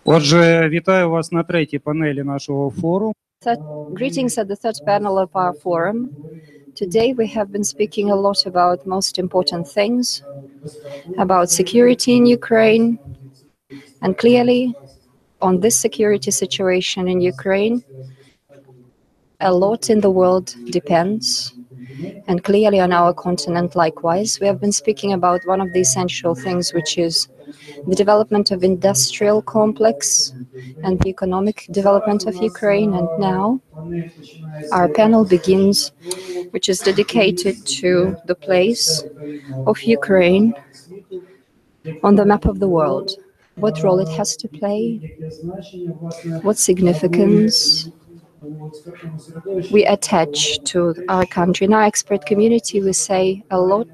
Отже, вітаю вас на третій панелі нашого форуму. Greetings at the third panel of our forum. Today we have been speaking a lot about most important things, about security in Ukraine, and clearly on this security situation in Ukraine, a lot in the world depends, and clearly on our continent likewise. We have been speaking about one of the essential things, which is the development of industrial complex and the economic development of Ukraine. And now our panel begins, which is dedicated to the place of Ukraine on the map of the world, what role it has to play, what significance we attach to our country. In our expert community, we say a lot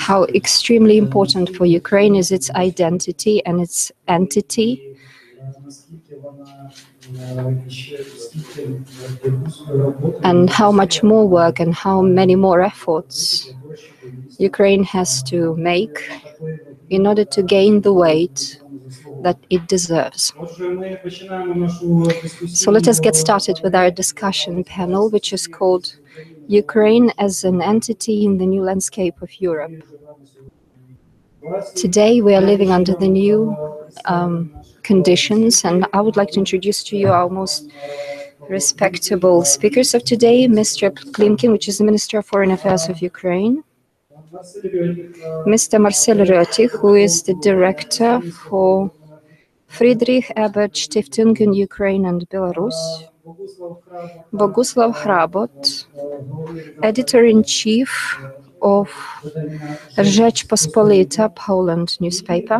how extremely important for Ukraine is its identity and its entity, and how much more work and how many more efforts Ukraine has to make in order to gain the weight that it deserves. So let us get started with our discussion panel, which is called Ukraine as an entity in the new landscape of Europe. Today we are living under the new conditions, and I would like to introduce to you our most respectable speakers of today, Mr. Klimkin, which is the Minister of Foreign Affairs of Ukraine, Mr. Marcel Röti, who is the Director for Friedrich Ebert Stiftung in Ukraine and Belarus, Boguslav Hrabot, Editor-in-Chief of Rzeczpospolita Poland newspaper,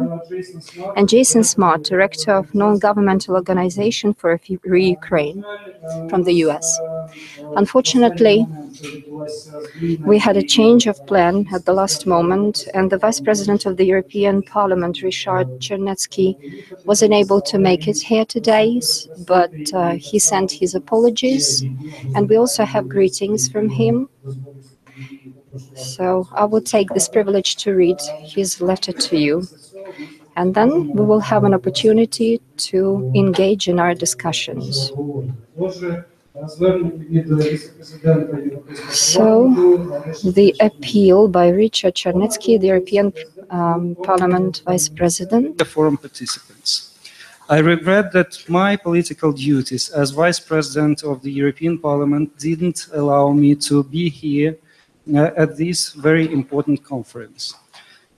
and Jason Smart, Director of Non-Governmental Organization for Free Ukraine from the US. Unfortunately, we had a change of plan at the last moment, and the Vice President of the European Parliament, Ryszard Czarnecki, was unable to make it here today, but he sent his apologies, and we also have greetings from him. So I will take this privilege to read his letter to you, and then we will have an opportunity to engage in our discussions. So, the appeal by Ryszard Czarnecki, the European Parliament Vice President. The forum participants. I regret that my political duties as Vice President of the European Parliament didn't allow me to be here at this very important conference.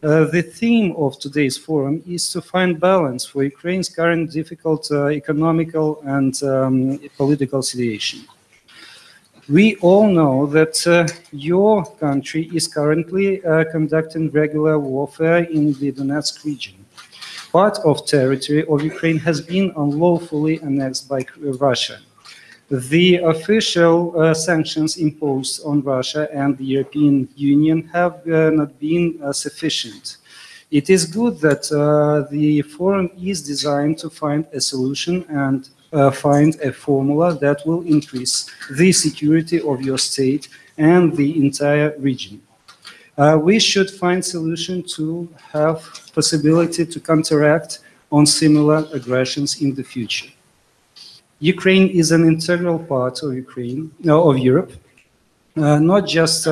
The theme of today's forum is to find balance for Ukraine's current difficult economical and political situation. We all know that your country is currently conducting regular warfare in the Donetsk region. Part of territory of Ukraine has been unlawfully annexed by Russia. The official sanctions imposed on Russia and the European Union have not been sufficient. It is good that the forum is designed to find a solution and find a formula that will increase the security of your state and the entire region. We should find solution to have possibility to counteract on similar aggressions in the future. Ukraine is an integral part of Europe, not just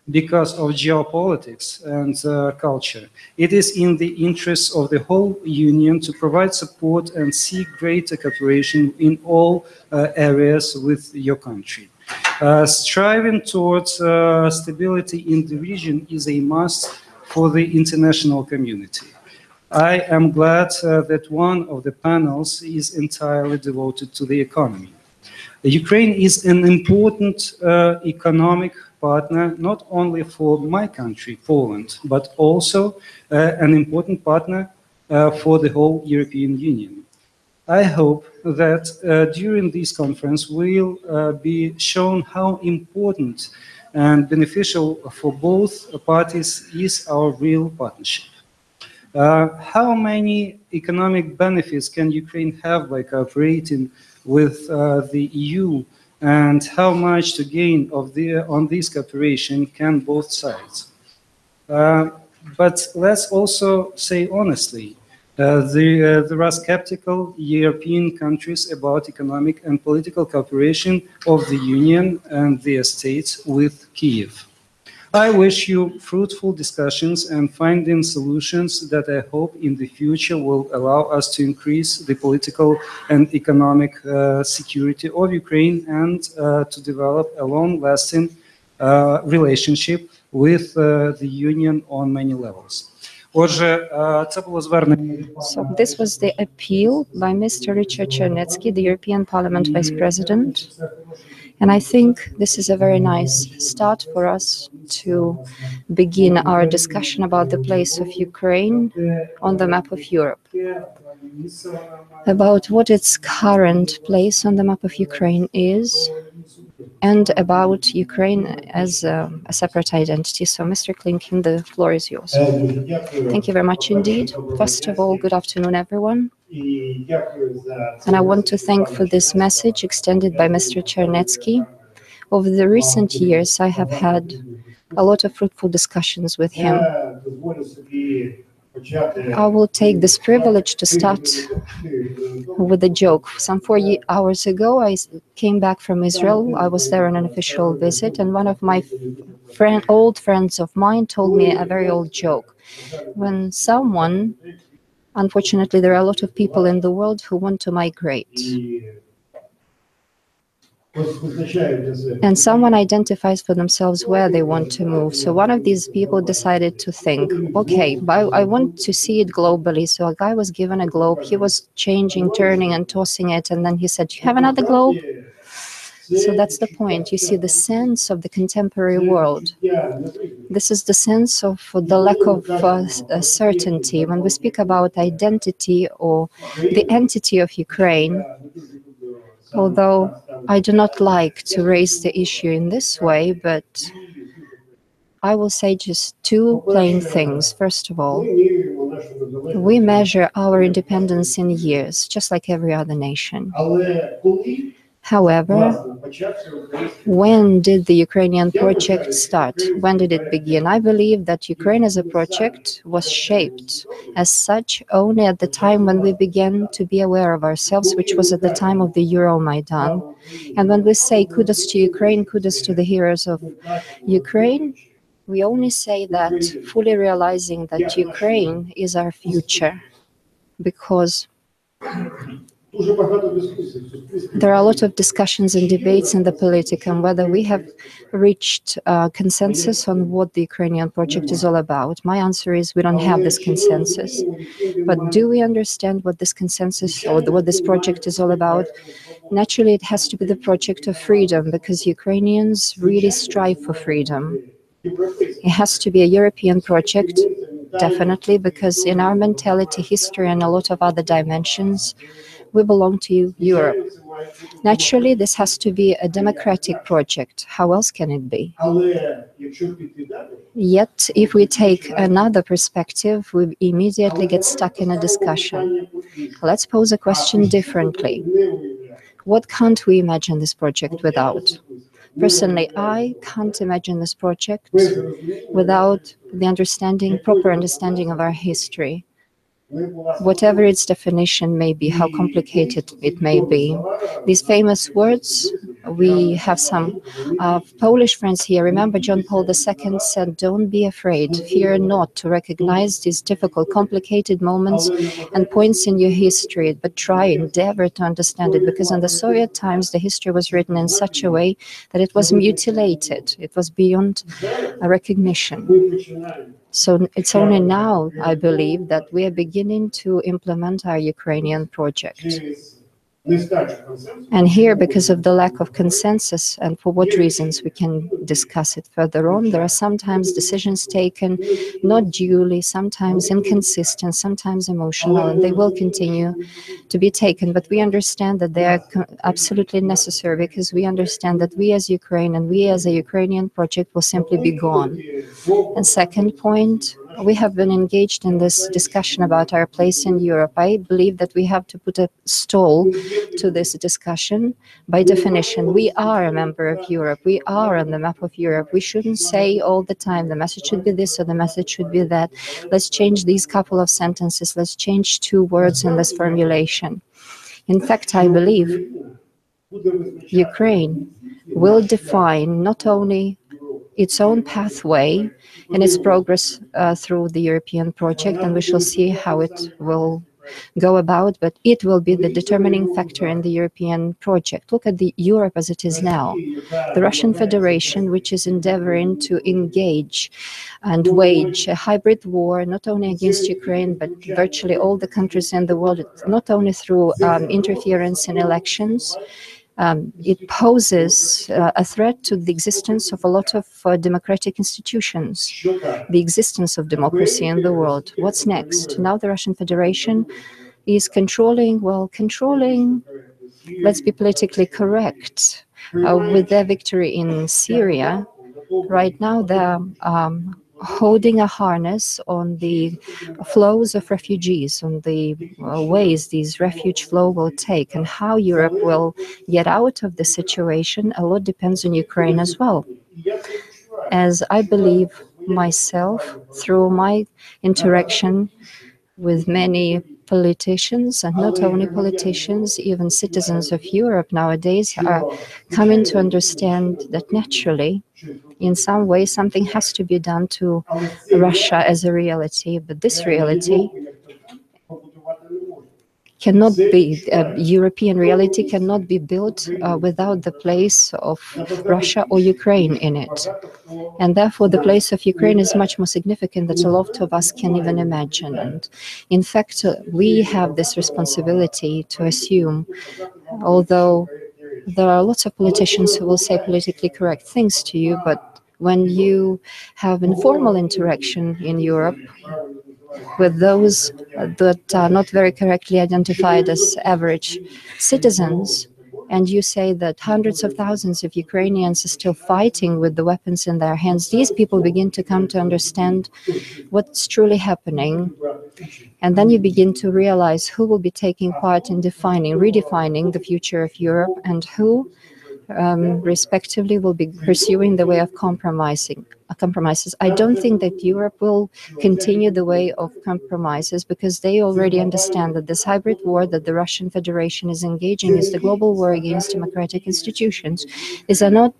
because of geopolitics and culture. It is in the interest of the whole Union to provide support and seek greater cooperation in all areas with your country. Striving towards stability in the region is a must for the international community. I am glad that one of the panels is entirely devoted to the economy. Ukraine is an important economic partner, not only for my country, Poland, but also an important partner for the whole European Union. I hope that during this conference we'll be shown how important and beneficial for both parties is our real partnership. How many economic benefits can Ukraine have by cooperating with the EU, and how much to gain on this cooperation can both sides? But let's also say honestly, there are skeptical European countries about economic and political cooperation of the Union and their states with Kiev. I wish you fruitful discussions and finding solutions that I hope in the future will allow us to increase the political and economic security of Ukraine and to develop a long-lasting relationship with the Union on many levels. Отже, це було звернення. So this was the appeal by Mr. Richard Chernetsky, the European Parliament Vice President. And I think this is a very nice start for us to begin our discussion about the place of Ukraine on the map of Europe, about what its current place on the map of Ukraine is, and about Ukraine as a separate identity. So, Mr. Klinkin, the floor is yours. Thank you very much indeed. First of all, good afternoon, everyone. And I want to thank for this message extended by Mr. Chernetsky. Over the recent years, I have had a lot of fruitful discussions with him. I will take this privilege to start with a joke. Some 4 hours ago, I came back from Israel. I was there on an official visit, and one of my old friends of mine told me a very old joke. When someone, unfortunately, there are a lot of people in the world who want to migrate, and someone identifies for themselves where they want to move. So one of these people decided to think, okay, I want to see it globally. So a guy was given a globe. He was changing, turning, and tossing it. And then he said, "Do you have another globe?" So that's the point. You see the sense of the contemporary world. This is the sense of the lack of certainty. When we speak about identity or the entity of Ukraine, although I do not like to raise the issue in this way, but I will say just two plain things. First of all, we measure our independence in years, just like every other nation. However, when did the Ukrainian project start? When did it begin? I believe that Ukraine as a project was shaped as such only at the time when we began to be aware of ourselves, which was at the time of the Euromaidan. And when we say kudos to Ukraine, kudos to the heroes of Ukraine, we only say that fully realizing that Ukraine is our future, because there are a lot of discussions and debates in the politics on whether we have reached consensus on what the Ukrainian project is all about. My answer is we don't have this consensus. But do we understand what this consensus or what this project is all about? Naturally, it has to be the project of freedom, because Ukrainians really strive for freedom. It has to be a European project, definitely, because in our mentality, history, and a lot of other dimensions, we belong to Europe. Naturally, this has to be a democratic project. How else can it be? Yet, if we take another perspective, we immediately get stuck in a discussion. Let's pose a question differently. What can't we imagine this project without? Personally, I can't imagine this project without the proper understanding of our history. Whatever its definition may be, how complicated it may be. These famous words, we have some Polish friends here. Remember, John Paul II said, "Don't be afraid, fear not to recognize these difficult, complicated moments and points in your history, but try, endeavor to understand it," because in the Soviet times, the history was written in such a way that it was mutilated. It was beyond recognition. So it's only now, I believe, that we are beginning to implement our Ukrainian project. And here, because of the lack of consensus, and for what reasons we can discuss it further on, there are sometimes decisions taken not duly, sometimes inconsistent, sometimes emotional, and they will continue to be taken. But we understand that they are absolutely necessary, because we understand that we as Ukraine and we as a Ukrainian project will simply be gone. And second point, we have been engaged in this discussion about our place in Europe. I believe that we have to put a stall to this discussion. By definition, we are a member of Europe. We are on the map of Europe. We shouldn't say all the time the message should be this or the message should be that. Let's change these couple of sentences. Let's change 2 words in this formulation. In fact, I believe Ukraine will define not only its own pathway in its progress through the European project, and we shall see how it will go about, but it will be the determining factor in the European project. Look at the Europe as it is now. The Russian Federation, which is endeavoring to engage and wage a hybrid war, not only against Ukraine, but virtually all the countries in the world, not only through interference in elections. It poses a threat to the existence of a lot of democratic institutions, the existence of democracy in the world. What's next? Now the Russian Federation is controlling, let's be politically correct, with their victory in Syria. Right now they're holding a harness on the flows of refugees, on the ways these refuge flow will take, and how Europe will get out of the situation. A lot depends on Ukraine as well. As I believe myself, through my interaction with many politicians, and not only politicians, even citizens of Europe nowadays are coming to understand that naturally, in some way, something has to be done to Russia as a reality. But this reality cannot be, European reality cannot be built without the place of Russia or Ukraine in it. And therefore, the place of Ukraine is much more significant than a lot of us can even imagine. And in fact, we have this responsibility to assume, although there are lots of politicians who will say politically correct things to you, but when you have informal interaction in Europe with those that are not very correctly identified as average citizens, and you say that hundreds of thousands of Ukrainians are still fighting with the weapons in their hands, these people begin to come to understand what's truly happening. And then you begin to realize who will be taking part in redefining the future of Europe, and who respectively will be pursuing the way of compromises. I don't think that Europe will continue the way of compromises, because they already understand that this hybrid war that the Russian Federation is engaging is the global war against democratic institutions. These are not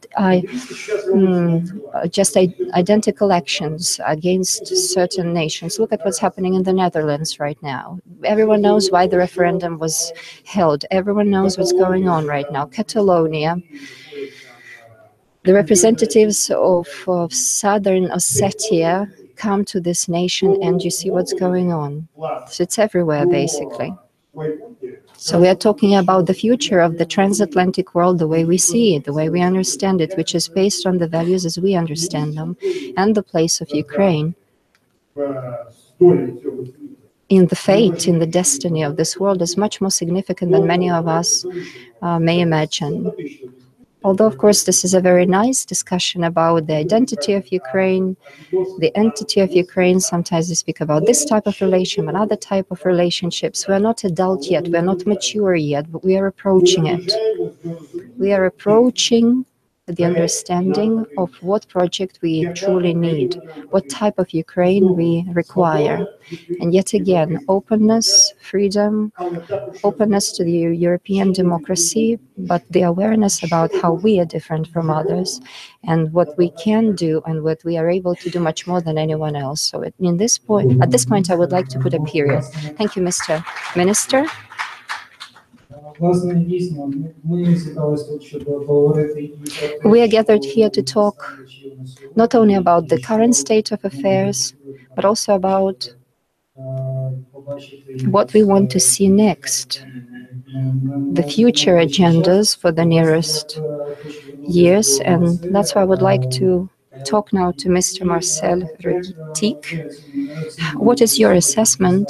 just identical actions against certain nations. Look at what's happening in the Netherlands right now. Everyone knows why the referendum was held. Everyone knows what's going on right now. Catalonia, the representatives of Southern Ossetia come to this nation, and you see what's going on. So it's everywhere, basically. So we are talking about the future of the transatlantic world, the way we see it, the way we understand it, which is based on the values as we understand them, and the place of Ukraine in the fate, in the destiny of this world is much more significant than many of us may imagine. Although, of course, this is a very nice discussion about the identity of Ukraine, the entity of Ukraine. Sometimes we speak about this type of relation, another type of relationships. We're not adult yet, we're not mature yet, but we are approaching it. We are approaching the understanding of what project we truly need, what type of Ukraine we require. And yet again, openness, freedom, openness to the European democracy, but the awareness about how we are different from others, and what we can do and what we are able to do much more than anyone else. So at this point, I would like to put a period. Thank you, Mr. Minister. We are gathered here to talk not only about the current state of affairs, but also about what we want to see next, the future agendas for the nearest years. And that's why I would like to talk now to Mr. Marcel Rutik. What is your assessment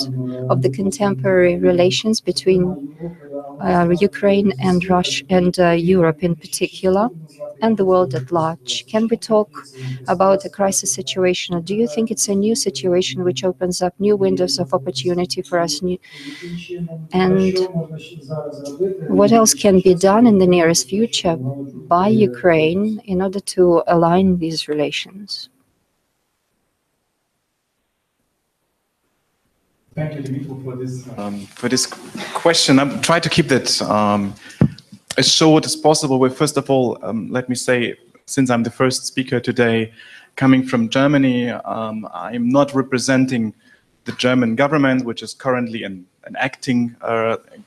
of the contemporary relations between Ukraine and Russia and Europe in particular, and the world at large. Can we talk about a crisis situation? Or do you think it's a new situation which opens up new windows of opportunity for us? And what else can be done in the nearest future by Ukraine in order to align these relations? Thank you, Dimitri, for this question. I'm trying to keep that as short as possible. Well, first of all, let me say, since I'm the first speaker today, coming from Germany, I'm not representing the German government, which is currently an acting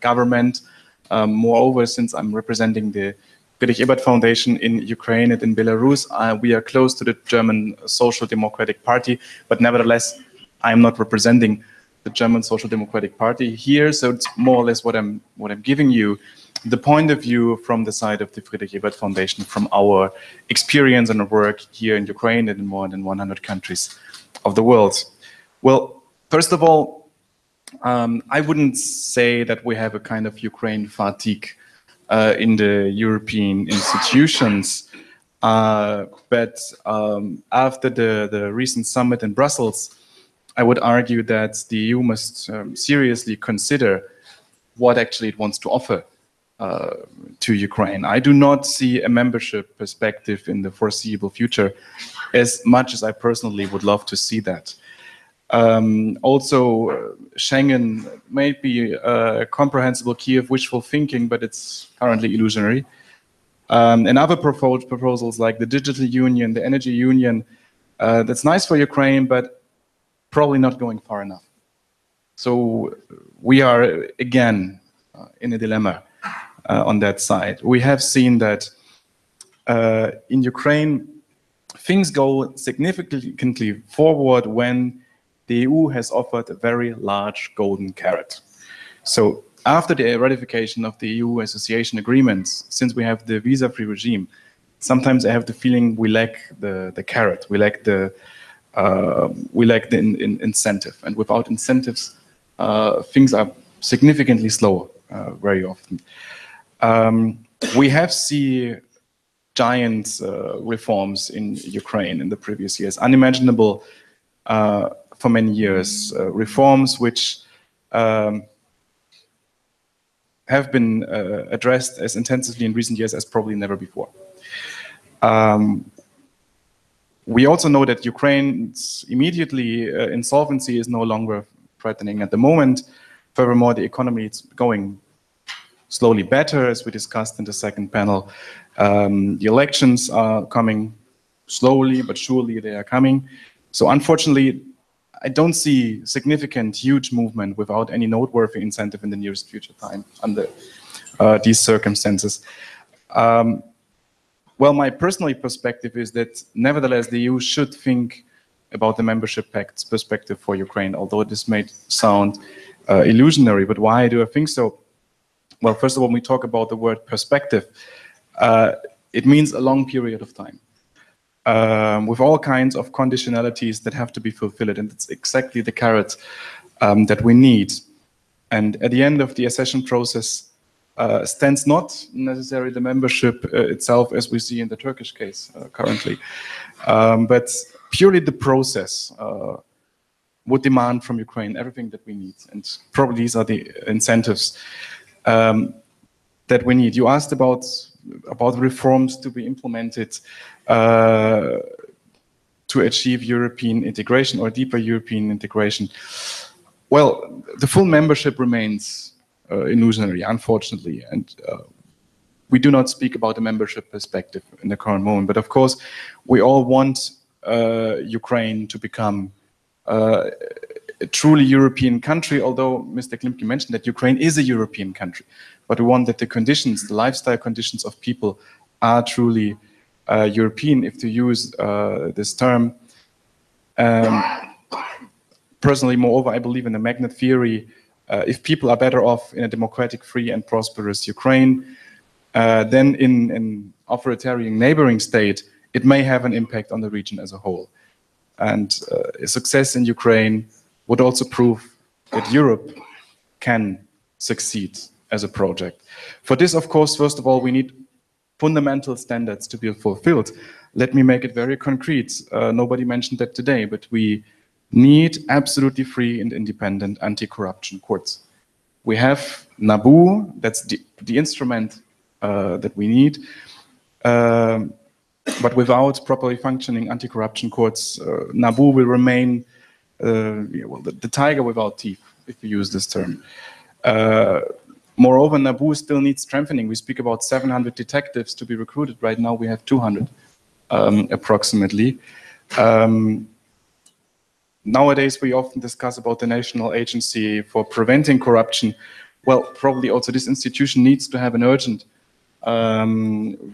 government. Moreover, since I'm representing the Friedrich-Ebert Foundation in Ukraine and in Belarus, we are close to the German Social Democratic Party, but nevertheless, I'm not representing the German Social Democratic Party here, so it's more or less what I'm giving you, the point of view from the side of the Friedrich-Ebert Foundation, from our experience and work here in Ukraine and in more than 100 countries of the world. Well, first of all, I wouldn't say that we have a kind of Ukraine fatigue in the European institutions, but after the recent summit in Brussels, I would argue that the EU must seriously consider what actually it wants to offer to Ukraine. I do not see a membership perspective in the foreseeable future, as much as I personally would love to see that. Also, Schengen may be a comprehensible key of wishful thinking, but it's currently illusionary. And other proposals like the digital union, the energy union, that's nice for Ukraine, but probably not going far enough. So we are again in a dilemma on that side. We have seen that in Ukraine, things go significantly forward when the EU has offered a very large golden carrot. So after the ratification of the EU association agreements, since we have the visa-free regime, sometimes I have the feeling we lack the carrot, we lack the incentive, and without incentives, things are significantly slower very often. We have seen giant reforms in Ukraine in the previous years, unimaginable for many years, reforms which have been addressed as intensively in recent years as probably never before. We also know that Ukraine's immediately insolvency is no longer threatening at the moment. Furthermore, the economy is going slowly better, as we discussed in the second panel. The elections are coming slowly, but surely they are coming. So unfortunately, I don't see significant, huge movement without any noteworthy incentive in the nearest future time under these circumstances. Well, my personal perspective is that nevertheless, the EU should think about the membership pact's perspective for Ukraine, although this may sound illusionary. But why do I think so? Well, first of all, when we talk about the word perspective, it means a long period of time. With all kinds of conditionalities that have to be fulfilled, and it's exactly the carrot that we need. And at the end of the accession process stands not necessarily the membership itself, as we see in the Turkish case currently, but purely the process would demand from Ukraine everything that we need, and probably these are the incentives that we need. You asked about reforms to be implemented to achieve European integration or deeper European integration. Well, the full membership remains illusionary, unfortunately, and we do not speak about the membership perspective in the current moment. But of course, we all want Ukraine to become a truly European country, although Mr. Klimke mentioned that Ukraine is a European country. But we want that the conditions, the lifestyle conditions of people are truly European, if to use this term. Personally, moreover, I believe in the magnet theory. If people are better off in a democratic, free and prosperous Ukraine than in an authoritarian neighboring state, it may have an impact on the region as a whole. And a success in Ukraine would also prove that Europe can succeed as a project. For this, of course, first of all, we need fundamental standards to be fulfilled. Let me make it very concrete. Nobody mentioned that today, but we need absolutely free and independent anti-corruption courts. We have NABU, that's the instrument that we need, but without properly functioning anti-corruption courts, NABU will remain the tiger without teeth, if you use this term. Moreover, NABU still needs strengthening. We speak about 700 detectives to be recruited. Right now we have 200, approximately. Nowadays, we often discuss about the National Agency for Preventing Corruption. Well, probably also this institution needs to have an urgent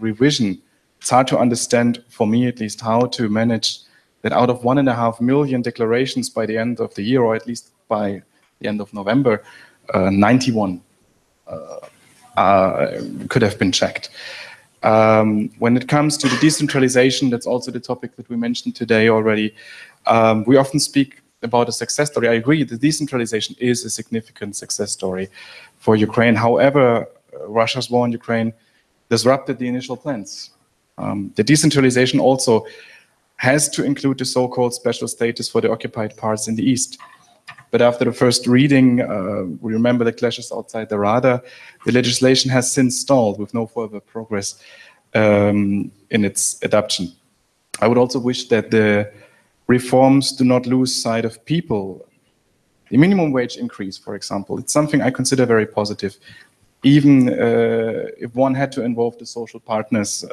revision. It's hard to understand, for me at least, how to manage that out of 1.5 million declarations by the end of the year, or at least by the end of November, 91 could have been checked. When it comes to the decentralization, that's also the topic that we mentioned today already. We often speak about a success story. I agree, the decentralization is a significant success story for Ukraine. However, Russia's war on Ukraine disrupted the initial plans. The decentralization also has to include the so-called special status for the occupied parts in the east. But after the first reading, we remember the clashes outside the Rada. The legislation has since stalled with no further progress in its adoption. I would also wish that the reforms do not lose sight of people. The minimum wage increase, for example, it's something I consider very positive. Even if one had to involve the social partners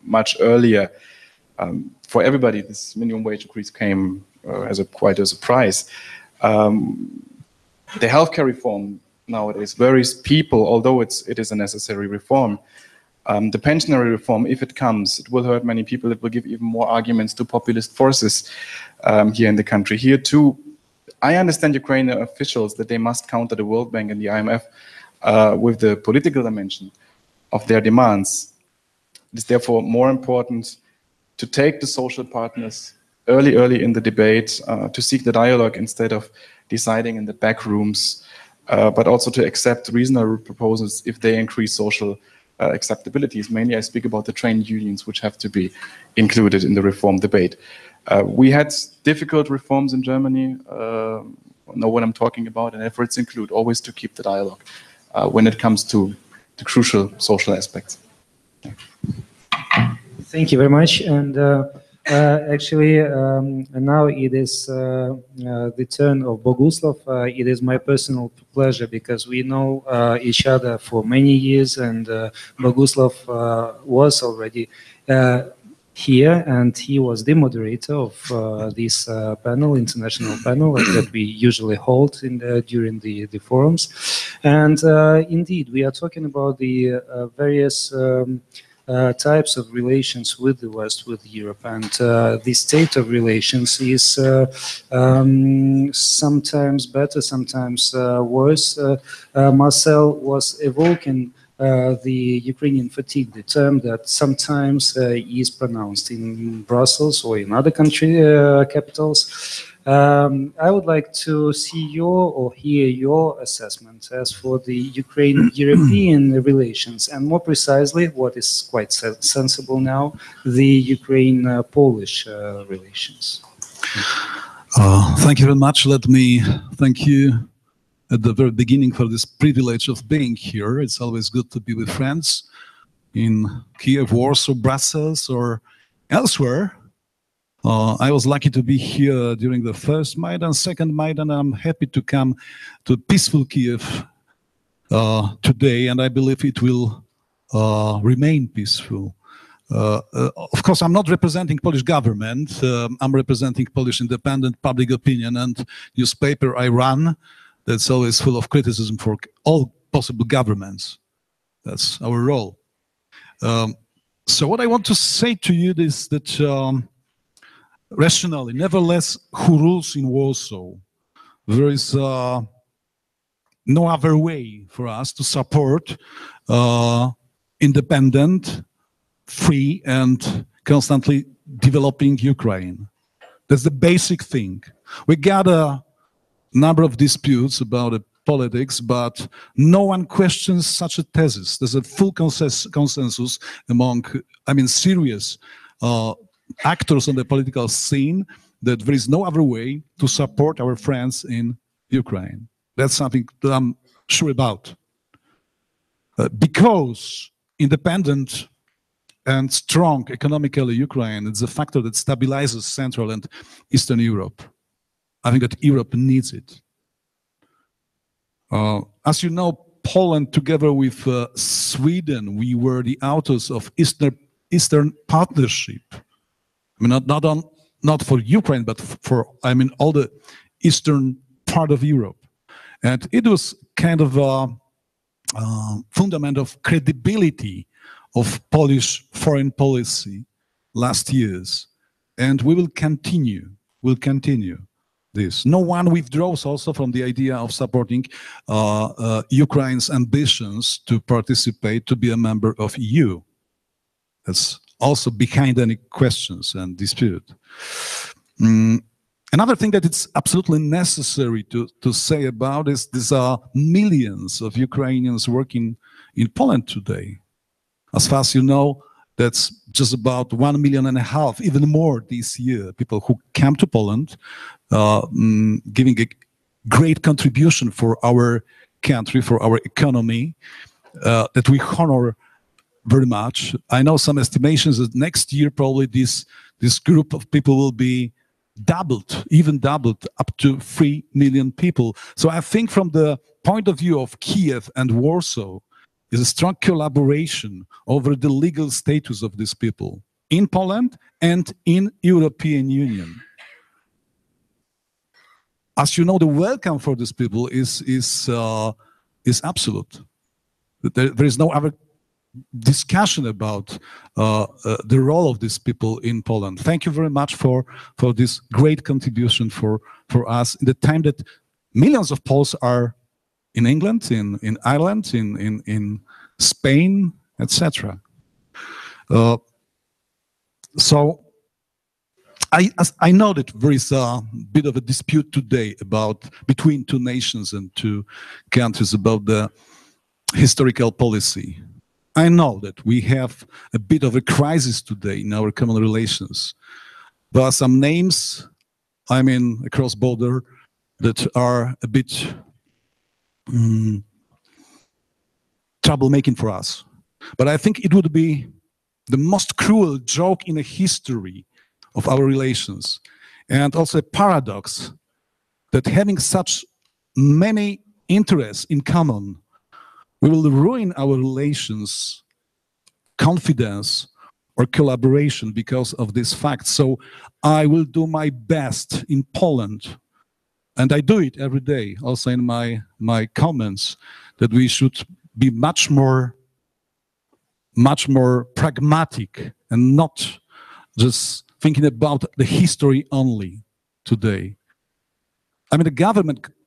much earlier, for everybody, this minimum wage increase came as quite a surprise. The healthcare reform nowadays worries people, although it is a necessary reform. The pensionary reform, if it comes, it will hurt many people. It will give even more arguments to populist forces here in the country. Here too, I understand Ukrainian officials that they must counter the World Bank and the IMF with the political dimension of their demands. It is therefore more important to take the social partners early in the debate, to seek the dialogue instead of deciding in the back rooms, but also to accept reasonable proposals if they increase social acceptabilities. Mainly I speak about the trade unions, which have to be included in the reform debate. We had difficult reforms in Germany, know what I'm talking about, and efforts include always to keep the dialogue when it comes to the crucial social aspects. Thank you very much. And actually, now it is the turn of Boguslav. It is my personal pleasure because we know each other for many years, and Boguslav was already here, and he was the moderator of this panel, international panel that we usually hold during the forums. And indeed, we are talking about the various types of relations with the West, with Europe, and the state of relations is sometimes better, sometimes worse. Marcel was evoking the Ukrainian fatigue, the term that sometimes is pronounced in Brussels or in other country capitals. I would like to see or hear your assessment as for the Ukraine-European relations, and more precisely, what is quite sensible now, the Ukraine-Polish relations. Thank you very much. Let me thank you at the very beginning for this privilege of being here. It's always good to be with friends in Kiev, Warsaw, Brussels, or elsewhere. I was lucky to be here during the first Maidan, second Maidan. I'm happy to come to peaceful Kiev today, and I believe it will remain peaceful. Of course, I'm not representing Polish government. I'm representing Polish independent public opinion and newspaper I run. That's always full of criticism for all possible governments. That's our role. So what I want to say to you is that rationally, nevertheless, who rules in Warsaw? There is no other way for us to support independent, free, and constantly developing Ukraine. That's the basic thing. We got a number of disputes about politics, but no one questions such a thesis. There's a full consensus among, serious actors on the political scene that there is no other way to support our friends in Ukraine. That's something that I'm sure about. Because independent and strong economically Ukraine is a factor that stabilizes Central and Eastern Europe. I think that Europe needs it. As you know, Poland, together with Sweden, we were the authors of Eastern Partnership. Not for Ukraine, but for all the eastern part of Europe, and it was kind of a fundament of credibility of Polish foreign policy last years, and we will continue. We'll continue this. No one withdraws also from the idea of supporting Ukraine's ambitions to participate, to be a member of EU. That's also behind any questions and dispute. Another thing that it's absolutely necessary to say about is these are millions of Ukrainians working in Poland today. As far as you know, that's just about 1.5 million, even more this year, people who came to Poland, giving a great contribution for our country, for our economy, that we honor very much. I know some estimations that next year probably this group of people will be doubled, even doubled, up to 3 million people. So I think from the point of view of Kiev and Warsaw, is a strong collaboration over the legal status of these people in Poland and in European Union. As you know, the welcome for these people is absolute. There is no other discussion about the role of these people in Poland. Thank you very much for this great contribution for us in the time that millions of Poles are in England, in Ireland, in Spain, etc. So I know that there is a bit of a dispute today between two nations and two countries about the historical policy. I know that we have a bit of a crisis today in our common relations. There are some names, across border, that are a bit troublemaking for us. But I think it would be the most cruel joke in the history of our relations, and also a paradox that having such many interests in common, we will ruin our relations, confidence, or collaboration because of this fact. So I will do my best in Poland, and I do it every day, also in my comments, that we should be much more pragmatic and not just thinking about the history only today. The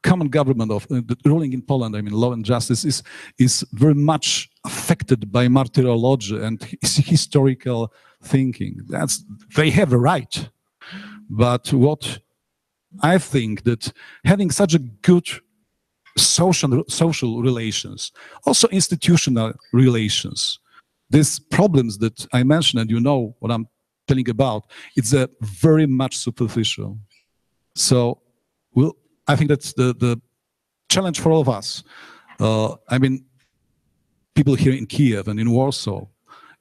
common government of the ruling in Poland, law and justice, is very much affected by martyrology and historical thinking. They have a right. But what I think that having such a good social relations, also institutional relations, these problems that I mentioned, and you know what I'm telling about, it's a very much superficial. So I think that's the challenge for all of us. People here in Kiev and in Warsaw,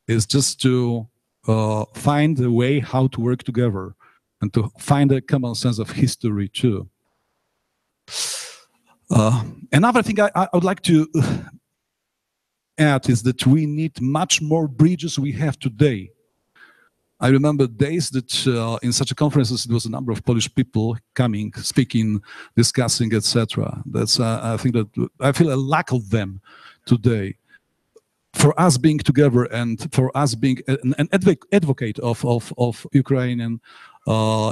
is just to find a way how to work together and to find a common sense of history too. Another thing I would like to add is that we need much more bridges we have today. I remember days that in such a conferences there was a number of Polish people coming, speaking, discussing, etc. That's I think that I feel a lack of them today. For us being together and for us being an advocate of Ukrainian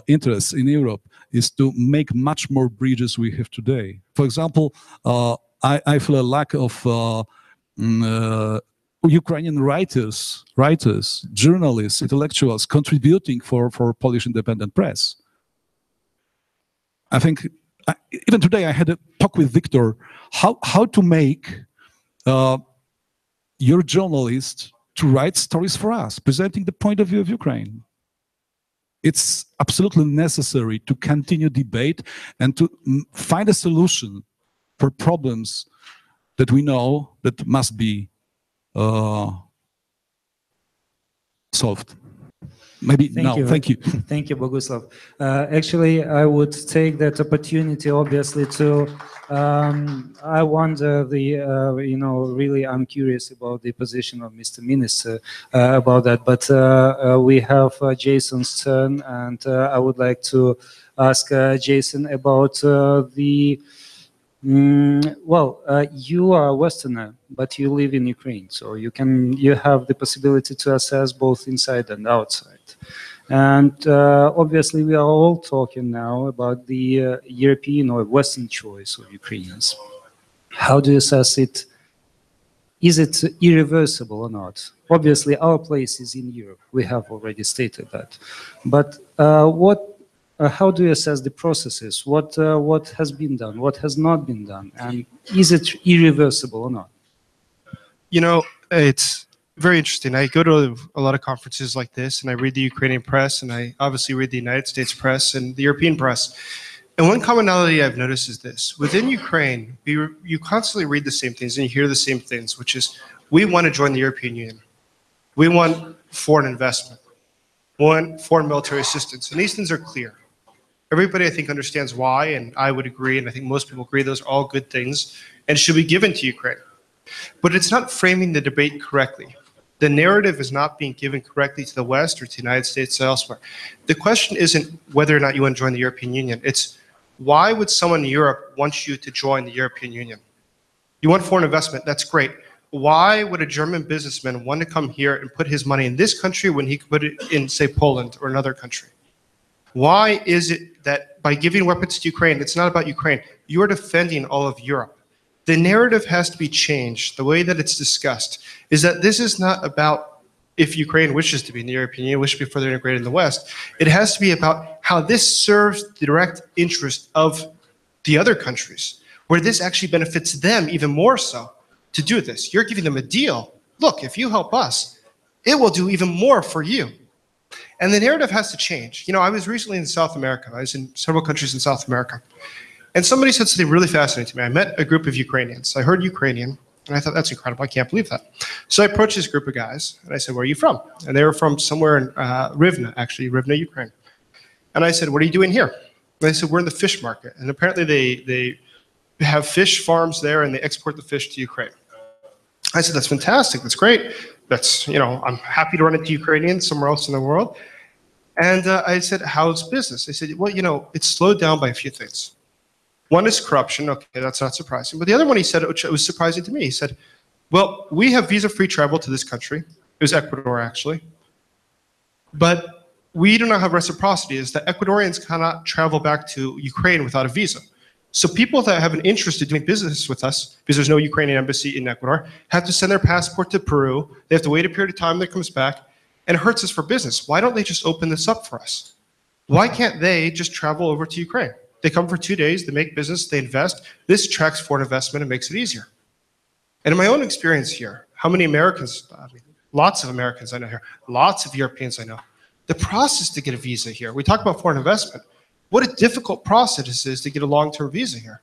interests in Europe is to make much more bridges we have today. For example, I feel a lack of Ukrainian writers, journalists, intellectuals contributing for Polish independent press. I think even today I had a talk with Victor, how to make your journalist to write stories for us, presenting the point of view of Ukraine. It's absolutely necessary to continue debate and to find a solution for problems that we know that must be solved. Maybe now. Thank you. Thank you, Boguslav. Actually, I would take that opportunity, obviously, to. I wonder really, I'm curious about the position of Mr. Minister about that. But we have Jason's turn, and I would like to ask Jason about the. You are a Westerner, but you live in Ukraine, so you have the possibility to assess both inside and outside. And obviously, we are all talking now about the European or Western choice of Ukrainians. How do you assess it? Is it irreversible or not? Obviously, our place is in Europe. We have already stated that. But how do you assess the processes? What has been done? What has not been done? And is it irreversible or not? You know, it's very interesting. I go to a lot of conferences like this, and I read the Ukrainian press, and I obviously read the United States press and the European press. And one commonality I've noticed is this. Within Ukraine, you constantly read the same things and you hear the same things, which is, we want to join the European Union. We want foreign investment. We want foreign military assistance. And these things are clear. Everybody, I think, understands why, and I would agree, and I think most people agree, those are all good things and should be given to Ukraine. But it's not framing the debate correctly. The narrative is not being given correctly to the West or to the United States or elsewhere. The question isn't whether or not you want to join the European Union. It's why would someone in Europe want you to join the European Union? You want foreign investment, that's great. Why would a German businessman want to come here and put his money in this country when he could put it in, say, Poland or another country? Why is it that by giving weapons to Ukraine, it's not about Ukraine, you're defending all of Europe? The narrative has to be changed. The way that it's discussed is that this is not about if Ukraine wishes to be in the European Union, wishes to be further integrated in the West. It has to be about how this serves the direct interest of the other countries, where this actually benefits them even more so to do this. You're giving them a deal. Look, if you help us, it will do even more for you. And the narrative has to change. You know, I was recently in South America. I was in several countries in South America. And somebody said something really fascinating to me. I met a group of Ukrainians. I heard Ukrainian, and I thought, that's incredible. I can't believe that. So I approached this group of guys, and I said, where are you from? And they were from somewhere in Rivne, actually, Rivne, Ukraine. And I said, what are you doing here? And they said, we're in the fish market. And apparently they have fish farms there, and they export the fish to Ukraine. I said, that's fantastic. That's great. That's, you know, I'm happy to run into Ukrainians somewhere else in the world. And I said, how's business? They said, well, you know, it's slowed down by a few things. One is corruption. Okay, that's not surprising. But the other one he said, which was surprising to me, he said, well, we have visa-free travel to this country. It was Ecuador, actually. But we do not have reciprocity, is that Ecuadorians cannot travel back to Ukraine without a visa. So people that have an interest in doing business with us, because there's no Ukrainian embassy in Ecuador, have to send their passport to Peru. They have to wait a period of time that comes back, and it hurts us for business. Why don't they just open this up for us? Why can't they just travel over to Ukraine? They come for 2 days, they make business, they invest. This attracts foreign investment and makes it easier. And in my own experience here, how many Americans, I mean, lots of Americans I know here, lots of Europeans I know, the process to get a visa here, we talk about foreign investment, what a difficult process this is to get a long-term visa here.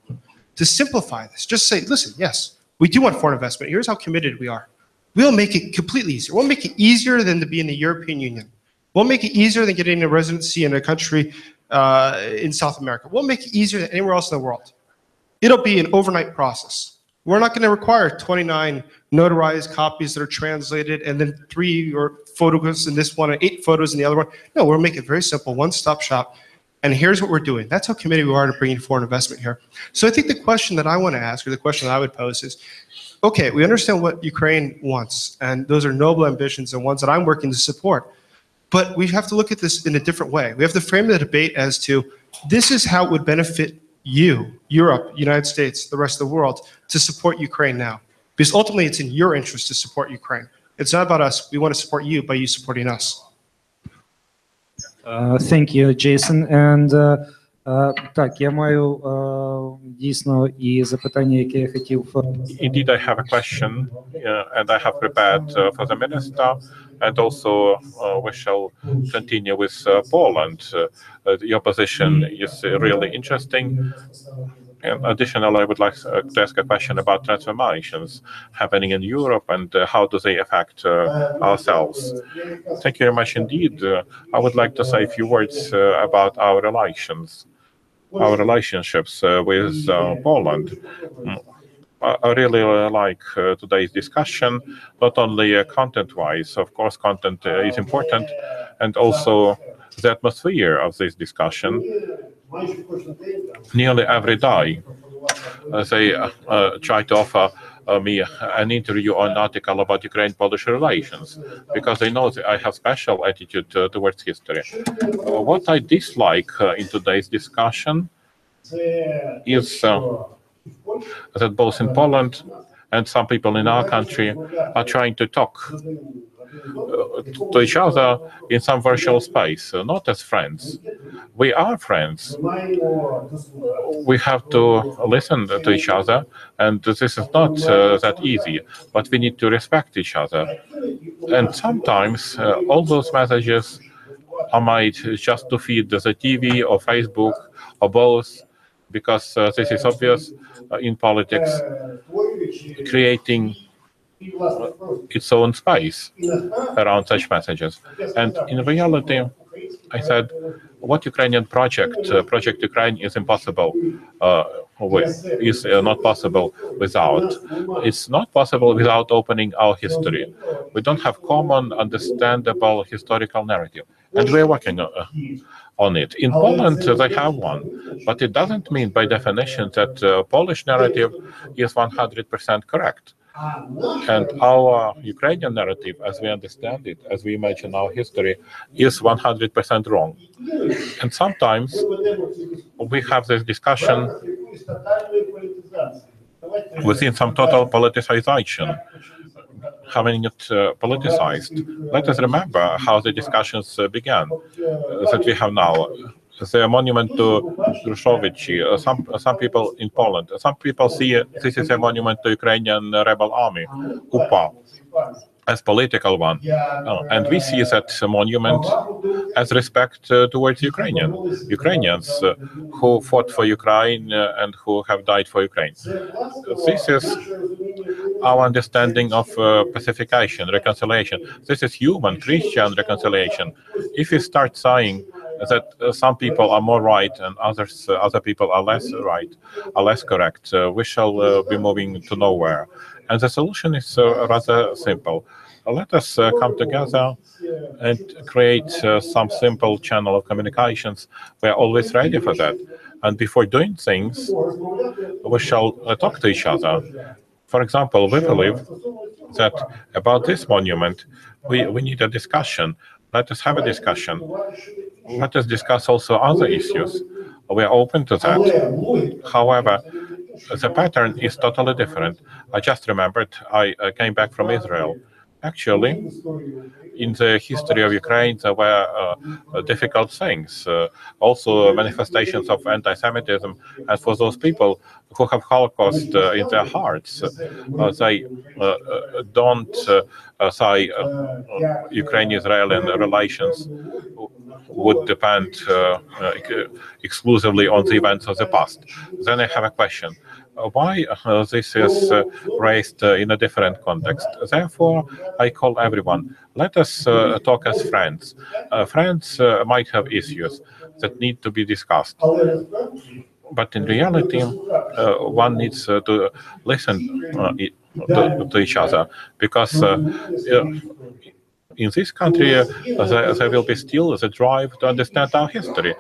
To simplify this, just say, listen, yes, we do want foreign investment. Here's how committed we are. We'll make it completely easier. We'll make it easier than to be in the European Union. We'll make it easier than getting a residency in a country in South America. We'll make it easier than anywhere else in the world. It'll be an overnight process. We're not going to require 29 notarized copies that are translated and then 3 or photos in this one and 8 photos in the other one. No, we'll make it very simple, one-stop shop. And here's what we're doing. That's how committed we are to bringing foreign investment here. So I think the question that I want to ask, or the question that I would pose is, okay, we understand what Ukraine wants, and those are noble ambitions and ones that I'm working to support. But we have to look at this in a different way. We have to frame the debate as to, this is how it would benefit you, Europe, United States, the rest of the world, to support Ukraine now. Because ultimately, it's in your interest to support Ukraine. It's not about us. We want to support you by you supporting us. Thank you, Jason. And Так, я маю дійсно і запитання, яке я хотів. Indeed, I have a question, and I have prepared for the minister, and also we shall continue with Poland. Your position is really interesting. And additionally, I would like to ask a question about transformations happening in Europe and how do they affect ourselves. Thank you very much indeed. I would like to say a few words about our relations, our relationships with Poland. I really like today's discussion, not only content-wise. Of course, content is important, and also the atmosphere of this discussion. Nearly every day, they try to offer me an interview or an article about Ukraine-Polish relations, because they know that I have special attitude towards history. What I dislike in today's discussion is that both in Poland and some people in our country are trying to talk to each other in some virtual space, not as friends. We are friends. We have to listen to each other, and this is not that easy, but we need to respect each other. And sometimes all those messages are made just to feed the TV or Facebook or both, because this is obvious in politics, creating its own space around such messages. And in reality, I said, what Ukrainian Project Ukraine is impossible, is not possible without. It's not possible without opening our history. We don't have common, understandable historical narrative, and we're working on it. In Poland, they have one, but it doesn't mean by definition that Polish narrative is 100% correct. And our Ukrainian narrative, as we understand it, as we imagine our history, is 100% wrong. And sometimes we have this discussion within some total politicization, having it politicized. Let us remember how the discussions began that we have now. The monument to Gruszowicz, some people in Poland, some people see this is a monument to Ukrainian rebel army, UPA, as political one. And we see that monument as respect towards Ukrainians who fought for Ukraine and who have died for Ukraine. This is our understanding of pacification, reconciliation. This is human, Christian reconciliation. If we start saying that some people are more right and other people are less right, are less correct, we shall be moving to nowhere. And the solution is rather simple. Let us come together and create some simple channel of communications. We are always ready for that. And before doing things, we shall talk to each other. For example, we believe that about this monument, we need a discussion. Let us have a discussion. Let us discuss also other issues. We are open to that. However, the pattern is totally different. I just remembered I came back from Israel. Actually, in the history of Ukraine, there were difficult things, also manifestations of anti-Semitism. And for those people who have Holocaust in their hearts, they don't say Ukraine-Israeli relations would depend exclusively on the events of the past. Then I have a question. Why this is raised in a different context? Therefore, I call everyone, let us talk as friends. Friends might have issues that need to be discussed. But in reality, one needs to listen to each other, because in this country, there will be still the drive to understand our history.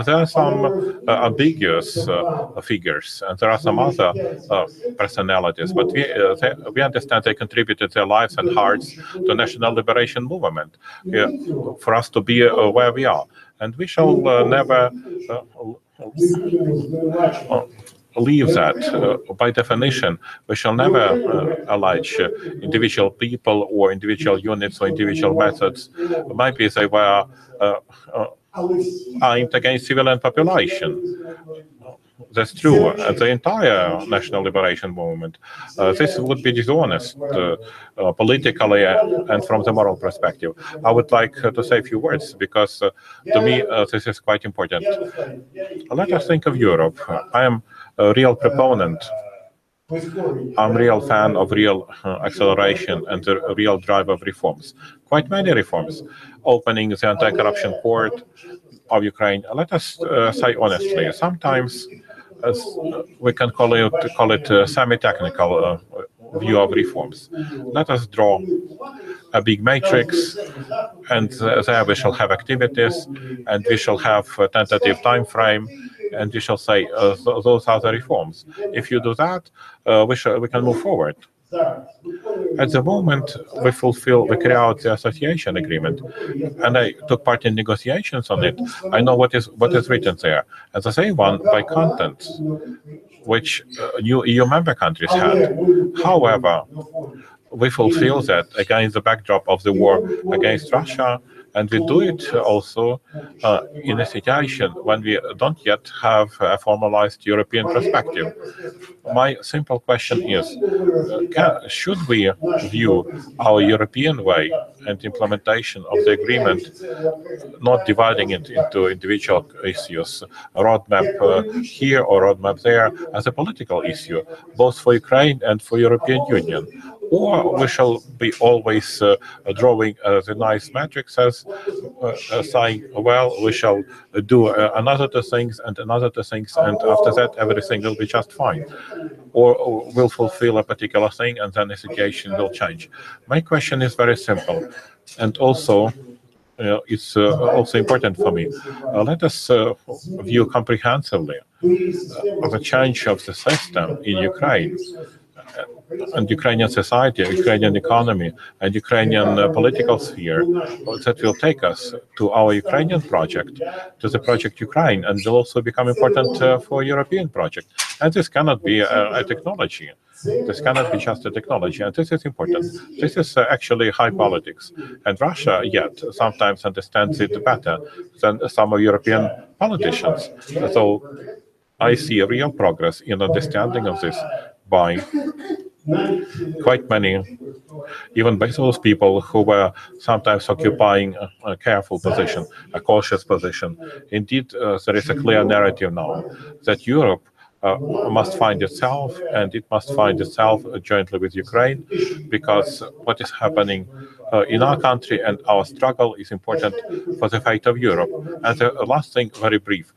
There are some ambiguous figures, and there are some other personalities, but we understand they contributed their lives and hearts to national liberation movement for us to be where we are. And we shall never leave that. By definition, we shall never allege individual people or individual units or individual methods. Maybe they were aimed against civilian population. That's true. The entire national liberation movement. This would be dishonest politically and from the moral perspective. I would like to say a few words because to me this is quite important. Let us think of Europe. I am a real proponent. I'm a real fan of real acceleration and the real drive of reforms. Quite many reforms. Opening the anti-corruption court of Ukraine. Let us say honestly, sometimes we can call it a semi-technical view of reforms. Let us draw a big matrix, and there we shall have activities, and we shall have a tentative time frame, and we shall say those are the reforms. If you do that, we can move forward. At the moment, we carry out the association agreement, and I took part in negotiations on it. I know what is written there, and the same one by content, which new EU member countries had. However, we fulfill that against the backdrop of the war against Russia, and we do it also in a situation when we don't yet have a formalized European perspective. My simple question is, should we view our European way and implementation of the agreement, not dividing it into individual issues, a roadmap here or roadmap there, as a political issue, both for Ukraine and for European Union? Or we shall be always drawing the nice matrices, saying, well, we shall do another two things and another two things, and after that everything will be just fine. Or will fulfill a particular thing and then the situation will change. My question is very simple, and also it's also important for me. Let us view comprehensively the change of the system in Ukraine and Ukrainian society, Ukrainian economy, and Ukrainian political sphere that will take us to our Ukrainian project, to the project Ukraine, and will also become important for European project. And this cannot be a technology. This cannot be just a technology, and this is important. This is actually high politics. And Russia, yet, sometimes understands it better than some European politicians. So I see a real progress in understanding of this by quite many, even by those people who were sometimes occupying a careful position, a cautious position. Indeed, there is a clear narrative now that Europe must find itself, and it must find itself jointly with Ukraine, because what is happening in our country and our struggle is important for the fate of Europe. And the last thing, very brief,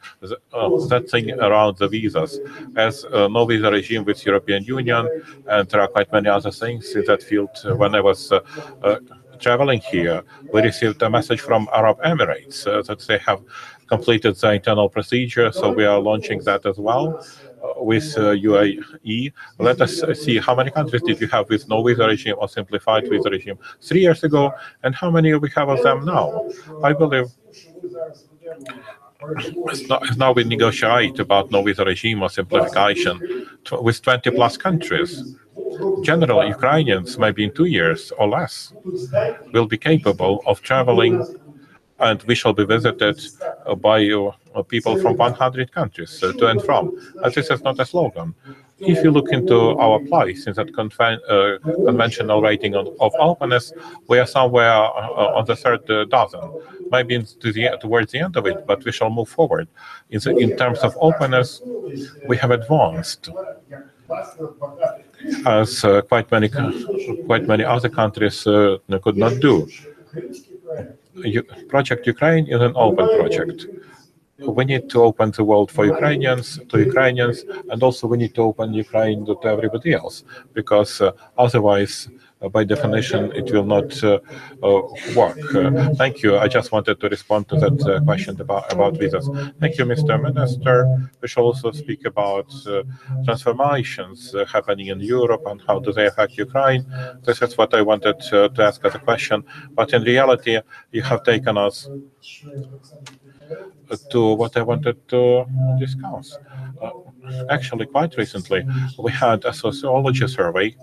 that thing around the visas, as no visa regime with European Union, and there are quite many other things in that field. When I was traveling here, we received a message from Arab Emirates that they have completed the internal procedure, so we are launching that as well with UAE. Let us see how many countries did we have with no visa regime or simplified visa regime 3 years ago, and how many we have of them now. I believe now we negotiate about no visa regime or simplification with 20 plus countries. Generally, Ukrainians, maybe in 2 years or less, will be capable of traveling, and we shall be visited by people from 100 countries to and from. And this is not a slogan. If you look into our place in that conventional rating of openness, we are somewhere on the third dozen, maybe towards the end of it, but we shall move forward. In terms of openness, we have advanced, as quite many other countries could not do. Project Ukraine is an open project. We need to open the world for Ukrainians, and also we need to open Ukraine to everybody else, because otherwise, by definition, it will not work. Thank you. I just wanted to respond to that question about visas. Thank you, Mr. Minister. We shall also speak about transformations happening in Europe and how do they affect Ukraine. This is what I wanted to ask as a question. But in reality, you have taken us to what I wanted to discuss. Actually, quite recently, we had a sociology survey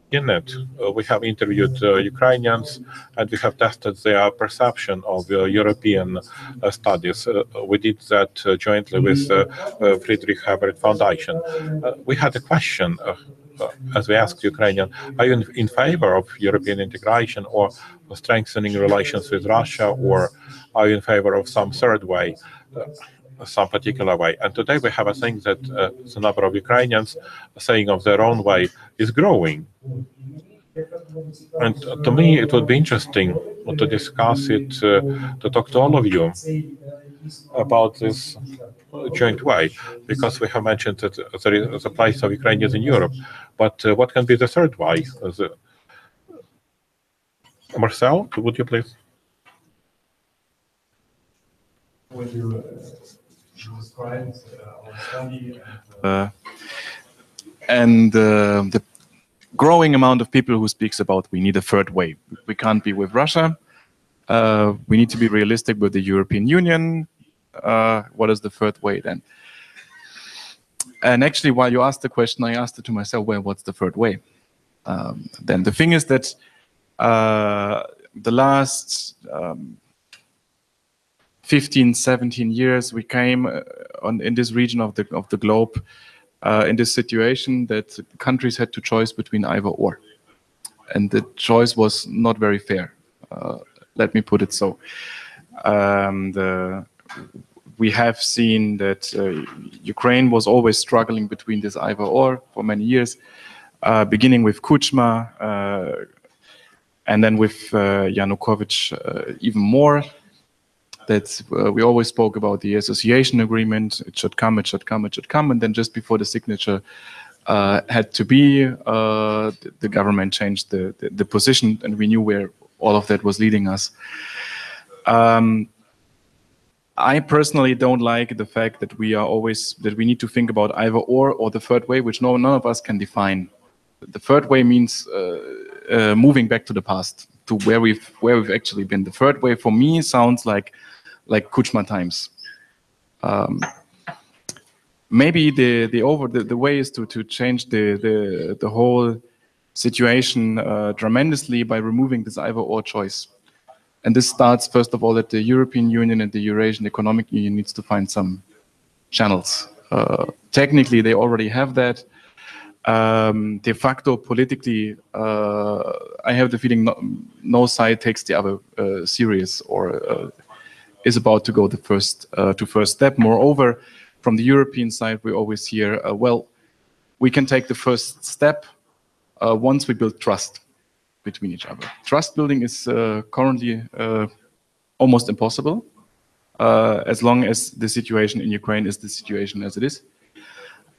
In it, we have interviewed Ukrainians, and we have tested their perception of European studies. We did that jointly with Friedrich Ebert Foundation. We had a question, as we asked Ukrainian, are you in favor of European integration or strengthening relations with Russia, or are you in favor of some third way? Some particular way. And today we have a thing that the number of Ukrainians saying of their own way is growing. And to me, it would be interesting to discuss it, to talk to all of you about this joint way, because we have mentioned that there is a place of Ukrainians in Europe. But what can be the third way? Marcel, would you please? When you described our study and the growing amount of people who speaks about we need a third way. We can't be with Russia. We need to be realistic with the European Union. What is the third way then? And actually, while you asked the question, I asked it to myself, well, what's the third way? Then the thing is that the last 15, 17 years, we came in this region of the globe in this situation that countries had to choose between either or. And the choice was not very fair. Let me put it so. We have seen that Ukraine was always struggling between this either or for many years, beginning with Kuchma, and then with Yanukovych even more. That we always spoke about the association agreement. It should come, it should come, it should come. And then just before the signature had to be, the government changed the position, and we knew where all of that was leading us. I personally don't like the fact that we need to think about either or the third way, which none of us can define. The third way means moving back to the past, to where we've actually been. The third way for me sounds like Kuchma times. Maybe the way is to change the whole situation tremendously by removing this either or choice. And this starts first of all that the European Union and the Eurasian Economic Union needs to find some channels. Technically, they already have that. De facto, politically, I have the feeling no side takes the other serious or is about to go the first step. Moreover, from the European side, we always hear, well, we can take the first step once we build trust between each other. Trust building is currently almost impossible as long as the situation in Ukraine is the situation as it is.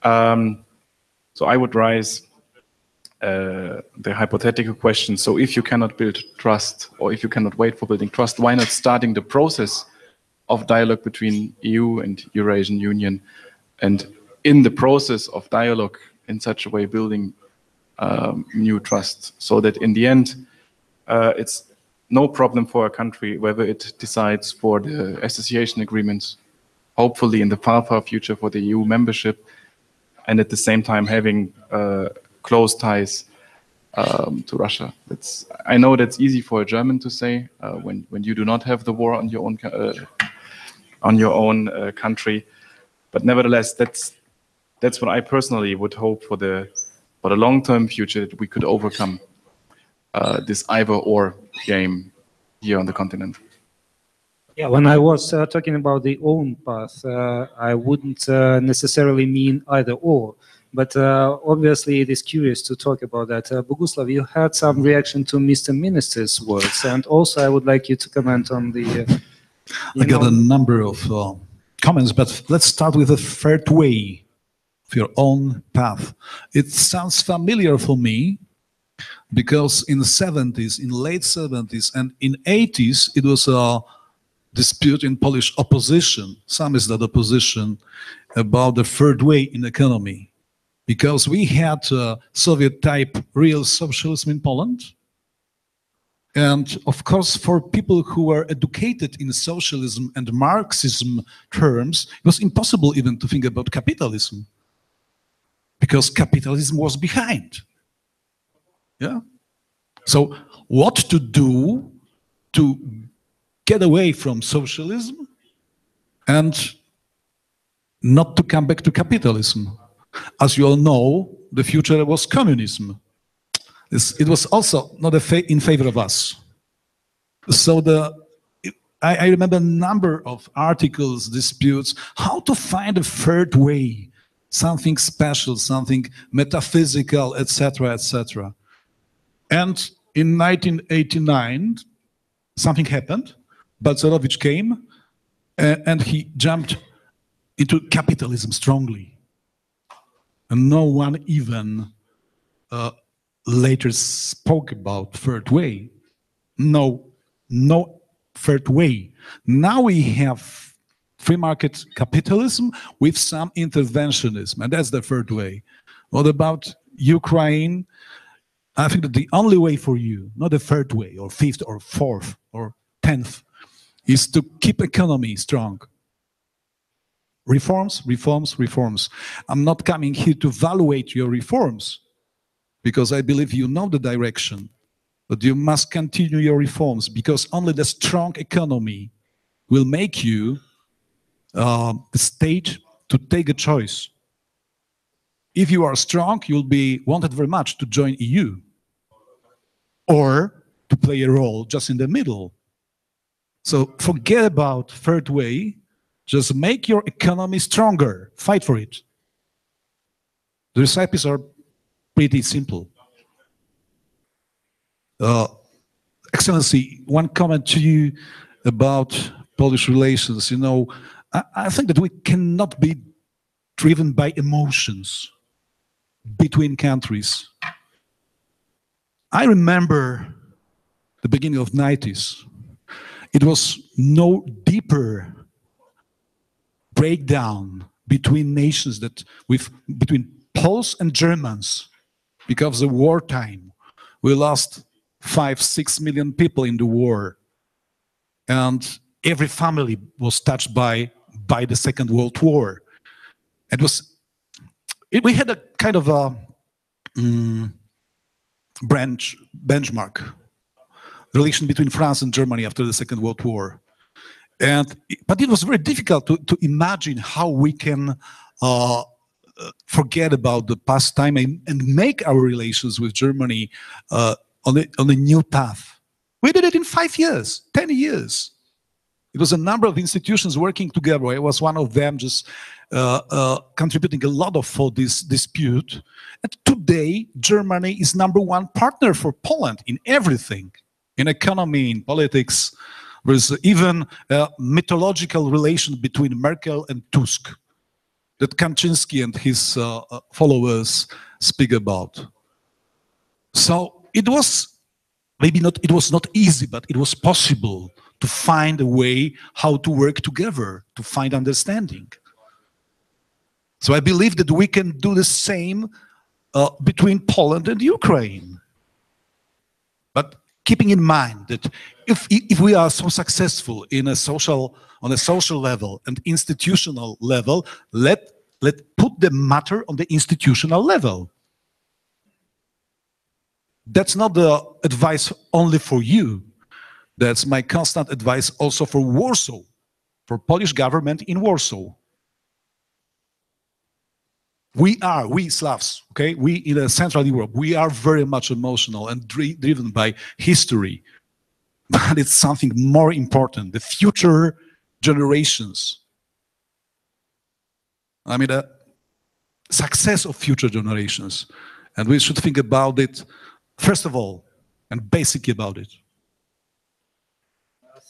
So I would raise the hypothetical question. So if you cannot build trust, or if you cannot wait for building trust, why not starting the process of dialogue between EU and Eurasian Union, and in the process of dialogue in such a way building new trust, so that in the end it's no problem for a country whether it decides for the association agreement, hopefully in the far future for the EU membership, and at the same time having close ties to Russia. I know that's easy for a German to say when you do not have the war on your own country, but nevertheless, that's what I personally would hope for the long-term future, that we could overcome this either-or game here on the continent. Yeah, when I was talking about the own path, I wouldn't necessarily mean either or, but obviously it is curious to talk about that. Boguslav, you had some reaction to Mr. Minister's words, and also I would like you to comment on the... I got a number of comments, but let's start with the third way of your own path. It sounds familiar for me, because in the 70s, in late 70s and in 80s, it was a dispute in Polish opposition, some is that opposition, about the third way in economy. Because we had Soviet-type real socialism in Poland. And of course, for people who were educated in socialism and Marxism terms, it was impossible even to think about capitalism. Because capitalism was behind. Yeah. So what to do to get away from socialism and not to come back to capitalism? As you all know, the future was communism. It was also not in favor of us. So I remember a number of articles, disputes, how to find a third way, something special, something metaphysical, etc., etc. And in 1989, something happened. Balcerowicz came, and he jumped into capitalism strongly. And no one even later spoke about third way. No third way. Now we have free market capitalism with some interventionism, and that's the third way. What about Ukraine? I think that the only way for you, not the third way, or fifth, or fourth, or 10th, is to keep economy strong. Reforms, reforms, reforms. I'm not coming here to evaluate your reforms, because I believe you know the direction. But you must continue your reforms, because only the strong economy will make you the state to take a choice. If you are strong, you'll be wanted very much to join EU or to play a role just in the middle. So forget about third way. Just make your economy stronger. Fight for it. The recipes are pretty simple. Excellency, one comment to you about Polish relations. You know, I think that we cannot be driven by emotions between countries. I remember the beginning of the 90s. It was no deeper breakdown between nations between Poles and Germans, because of the wartime. We lost 5-6 million people in the war, and every family was touched by the Second World War. We had a kind of a benchmark relation between France and Germany after the Second World War. But it was very difficult to imagine how we can forget about the past time and make our relations with Germany on a new path. We did it in 5 years, 10 years. It was a number of institutions working together. I was one of them, just contributing a lot for this dispute. And today, Germany is #1 partner for Poland in everything, in economy, in politics. There's even a mythological relation between Merkel and Tusk that Kaczynski and his followers speak about. So it was it was not easy, but it was possible to find a way how to work together, to find understanding. So I believe that we can do the same between Poland and Ukraine. But keeping in mind that if we are so successful on a social level and institutional level, let's put the matter on the institutional level. That's not the advice only for you. That's my constant advice also for Warsaw, for Polish government in Warsaw. We Slavs, okay? We in Central Europe, we are very much emotional and driven by history. But it's something more important, the future generations. I mean, the success of future generations. And we should think about it, first of all, and basically about it.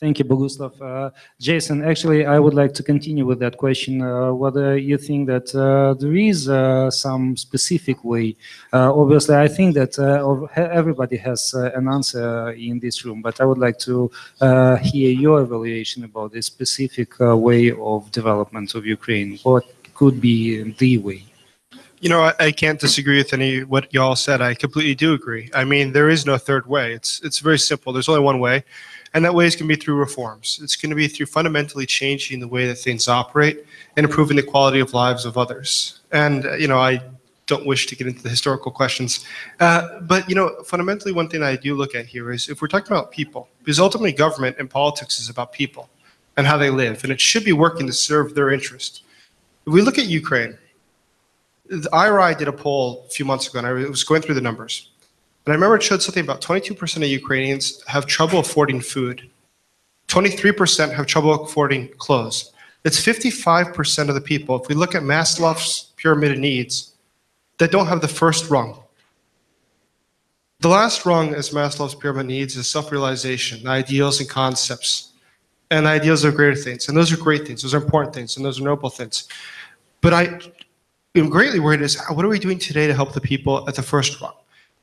Thank you, Boguslav. Jason, actually, I would like to continue with that question. Whether you think that there is some specific way. Obviously, I think that everybody has an answer in this room, but I would like to hear your evaluation about this specific way of development of Ukraine. What could be the way? You know, I can't disagree with what y'all said. I completely do agree. I mean, there is no third way. It's very simple. There's only one way. And that way is going to be through reforms. It's going to be through fundamentally changing the way that things operate and improving the quality of lives of others. And, you know, I don't wish to get into the historical questions. But fundamentally, one thing I do look at here is if we're talking about people, because ultimately government and politics is about people and how they live, and it should be working to serve their interest. If we look at Ukraine, the IRI did a poll a few months ago, and I was going through the numbers. And I remember it showed something about 22% of Ukrainians have trouble affording food. 23% have trouble affording clothes. It's 55% of the people, if we look at Maslow's pyramid of needs, that don't have the first rung. The last rung, as Maslow's pyramid needs, is self-realization, ideals and concepts. And ideals are greater things. And those are great things. Those are important things. And those are noble things. But I am greatly worried is what are we doing today to help the people at the first rung?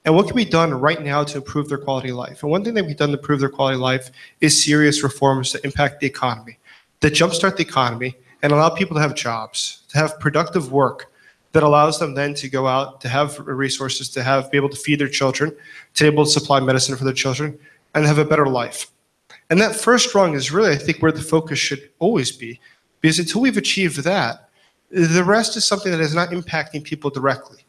And what can be done right now to improve their quality of life? And one thing that can be done to improve their quality of life is serious reforms that impact the economy, that jumpstart the economy and allow people to have jobs, to have productive work that allows them then to go out, to have resources, to be able to feed their children, to be able to supply medicine for their children, and have a better life. And that first rung is really, I think, where the focus should always be, because until we've achieved that, the rest is something that is not impacting people directly.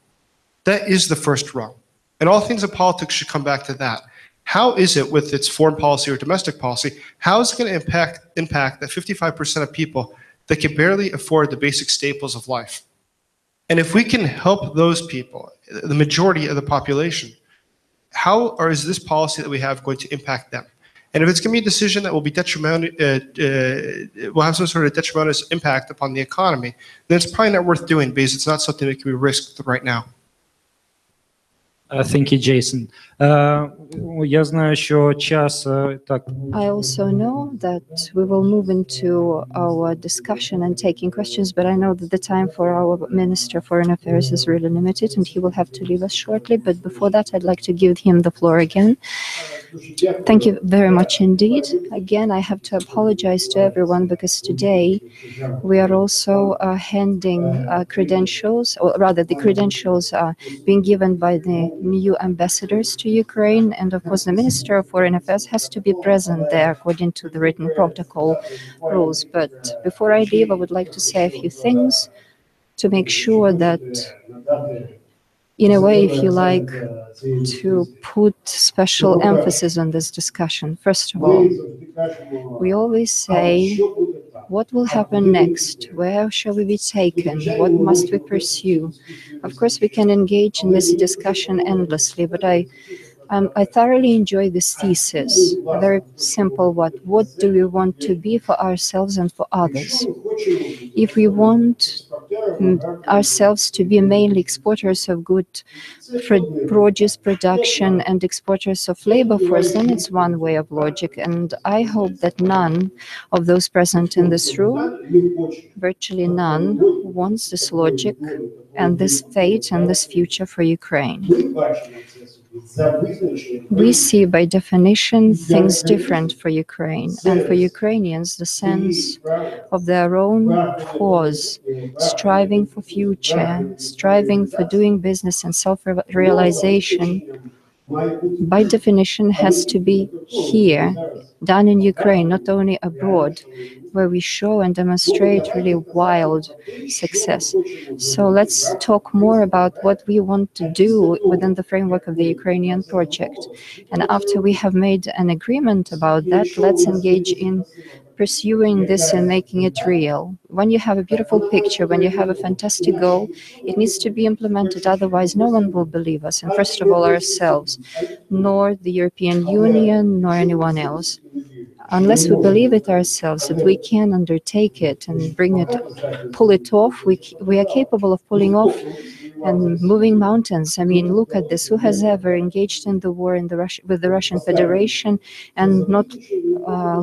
That is the first rung. And all things in politics should come back to that. How is it with its foreign policy or domestic policy, how is it going to impact that 55% of people that can barely afford the basic staples of life? And if we can help those people, the majority of the population, is this policy that we have going to impact them? And if it's going to be a decision that will be detrimental, will have some sort of detrimental impact upon the economy, then it's probably not worth doing because it's not something that can be risked right now. Thank you, Jason. Я знаю, що час так. I also know that we will move into our discussion and taking questions, but I know that the time for our Minister of Foreign Affairs is really limited and he will have to leave us shortly. But before that, I'd like to give him the floor again. Thank you very much indeed. Again, I have to apologize to everyone because today we are also handing credentials, or rather the credentials are being given by the new ambassadors to Ukraine. And of course, the Minister of Foreign Affairs has to be present there according to the written protocol rules. But before I leave, I would like to say a few things to make sure that, in a way, if you like, to put special emphasis on this discussion. First of all, we always say, what will happen next? Where shall we be taken? What must we pursue? Of course, we can engage in this discussion endlessly, but I thoroughly enjoy this thesis. A very simple what do we want to be for ourselves and for others? If we want ourselves to be mainly exporters of good produce production and exporters of labor force, then it's one way of logic. And I hope that none of those present in this room, virtually none, wants this logic and this fate and this future for Ukraine. We see by definition things different for Ukraine, and for Ukrainians the sense of their own cause, striving for future, striving for doing business and self-realization, by definition has to be here, done in Ukraine, not only abroad, where we show and demonstrate really wild success. So let's talk more about what we want to do within the framework of the Ukrainian project. And after we have made an agreement about that, let's engage in pursuing this and making it real. When you have a beautiful picture, when you have a fantastic goal, it needs to be implemented. Otherwise, no one will believe us. And first of all, ourselves, nor the European Union, nor anyone else. Unless we believe it ourselves that we can undertake it and pull it off, we are capable of pulling off and moving mountains. I mean, look at this. Who has ever engaged in the war with the Russian Federation and not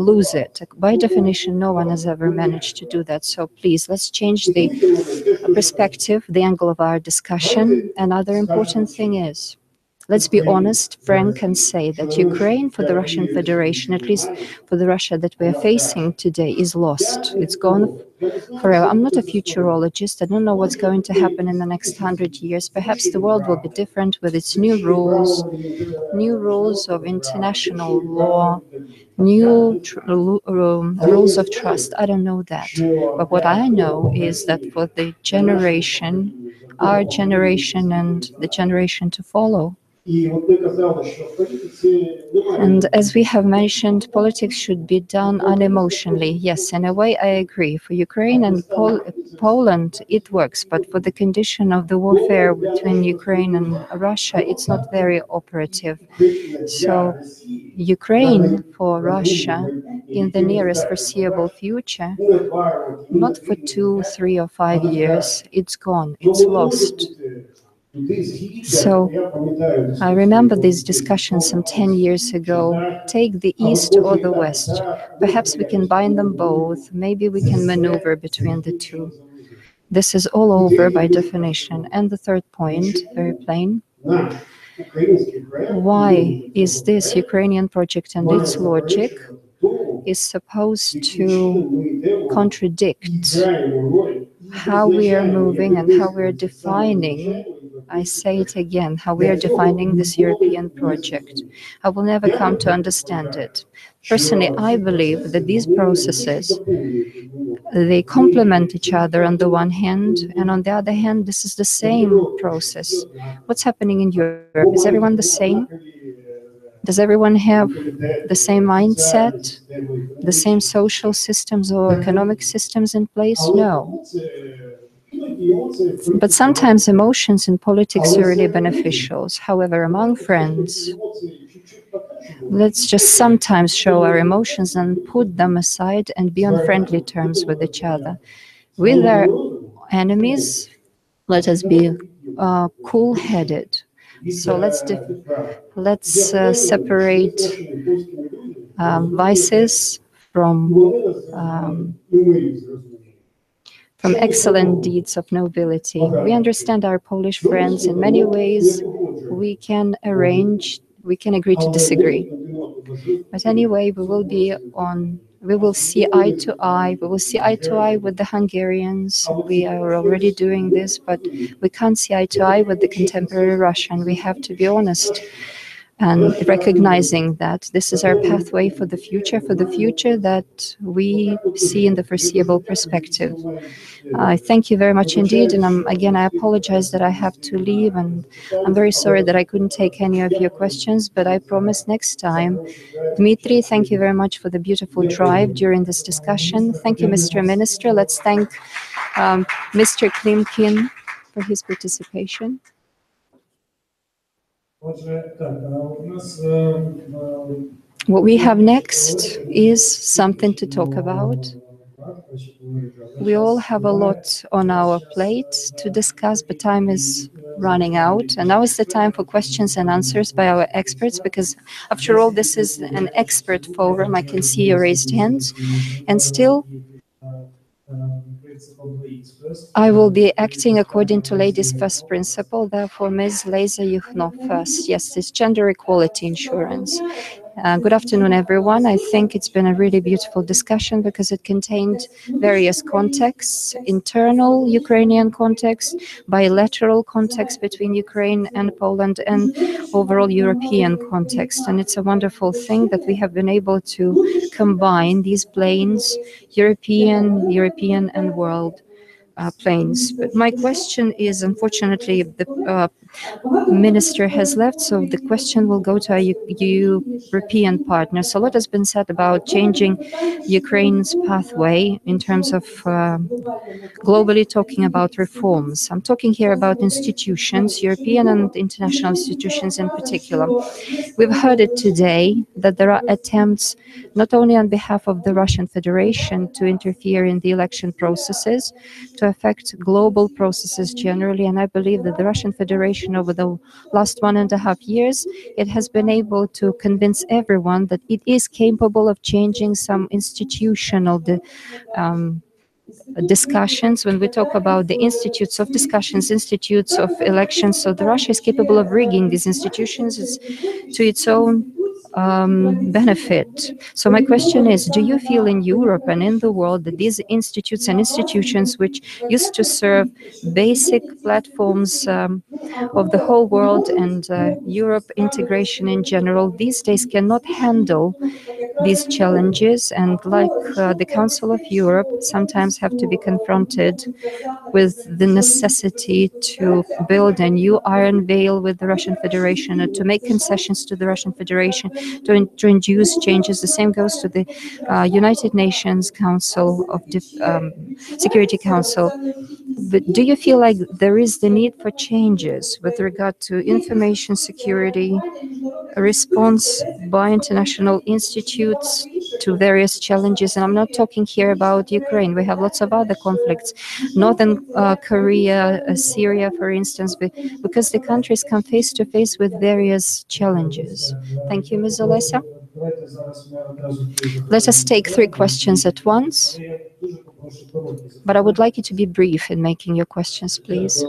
lose it? By definition, no one has ever managed to do that. So please, let's change the perspective, the angle of our discussion. Another important thing is, let's be honest, frank, and say that Ukraine for the Russian Federation, at least for the Russia that we are facing today, is lost. It's gone forever. I'm not a futurologist. I don't know what's going to happen in the next 100 years. Perhaps the world will be different with its new rules of international law, new rules of trust. I don't know that. But what I know is that for the generation our generation and the generation to follow. And as we have mentioned, politics should be done unemotionally. Yes, in a way, I agree. For Ukraine and Poland, it works, but for the condition of the warfare between Ukraine and Russia, it's not very operative. So Ukraine for Russia in the nearest foreseeable future, not for 2, 3, or 5 years, it's gone, it's lost. So I remember these discussions some 10 years ago. Take the East or the West. Perhaps we can bind them both. Maybe we can maneuver between the two. This is all over by definition. And the third point, very plain. Why is this Ukrainian project and its logic is supposed to contradict how we are moving and how we are defining, I say it again, how we are defining this European project. I will never come to understand it. Personally, I believe that these processes, they complement each other on the one hand, and on the other hand, this is the same process. What's happening in Europe? Is everyone the same? Does everyone have the same mindset, the same social systems or economic systems in place? No. But sometimes emotions in politics are really beneficial. However, among friends, let's just sometimes show our emotions and put them aside and be on friendly terms with each other. With our enemies, let us be cool-headed. So let's separate vices from excellent deeds of nobility. We understand our Polish friends in many ways. We can agree to disagree. But anyway, we will see eye to eye. We will see eye to eye with the Hungarians. We are already doing this, but we can't see eye to eye with the contemporary Russian. We have to be honest and recognizing that this is our pathway for the future that we see in the foreseeable perspective. I thank you very much indeed, and again, I apologize that I have to leave, and I'm very sorry that I couldn't take any of your questions, but I promise next time. Dmitry, thank you very much for the beautiful drive during this discussion. Thank you, Mr. Minister. Let's thank Mr. Klimkin for his participation. What we have next is something to talk about. We all have a lot on our plate to discuss, but time is running out. And now is the time for questions and answers by our experts, because after all, this is an expert forum. I can see your raised hands. And still, I will be acting according to ladies' first principle. Therefore, Ms. Leza Yukhnov first. Yes, it's gender equality insurance. Good afternoon, everyone. I think it's been a really beautiful discussion because it contained various contexts, internal Ukrainian context, bilateral context between Ukraine and Poland, and overall European context. And it's a wonderful thing that we have been able to combine these planes, European and world planes. But my question is, unfortunately, the minister has left, so the question will go to our European partners. So a lot has been said about changing Ukraine's pathway in terms of globally talking about reforms. I'm talking here about institutions, European and international institutions in particular. We've heard it today that there are attempts not only on behalf of the Russian Federation to interfere in the election processes, to affect global processes generally, and I believe that the Russian Federation over the last 1.5 years, it has been able to convince everyone that it is capable of changing some institutional discussions. When we talk about the institutes of discussions, institutes of elections, so the Russia is capable of rigging these institutions to its own benefit. So my question is, do you feel in Europe and in the world that these institutes and institutions which used to serve basic platforms of the whole world and Europe integration in general these days cannot handle these challenges, and like the Council of Europe sometimes have to be confronted with the necessity to build a new iron veil with the Russian Federation and to make concessions to the Russian Federation, to introduce changes. The same goes to the United Nations Council of Security Council. But do you feel like there is the need for changes with regard to information security, a response by international institutes to various challenges? And I'm not talking here about Ukraine. We have lots of other conflicts, Northern Korea, Syria, for instance, because the countries come face to face with various challenges. Thank you, Ms. Olesa. Let us take 3 questions at once, but I would like you to be brief in making your questions, please.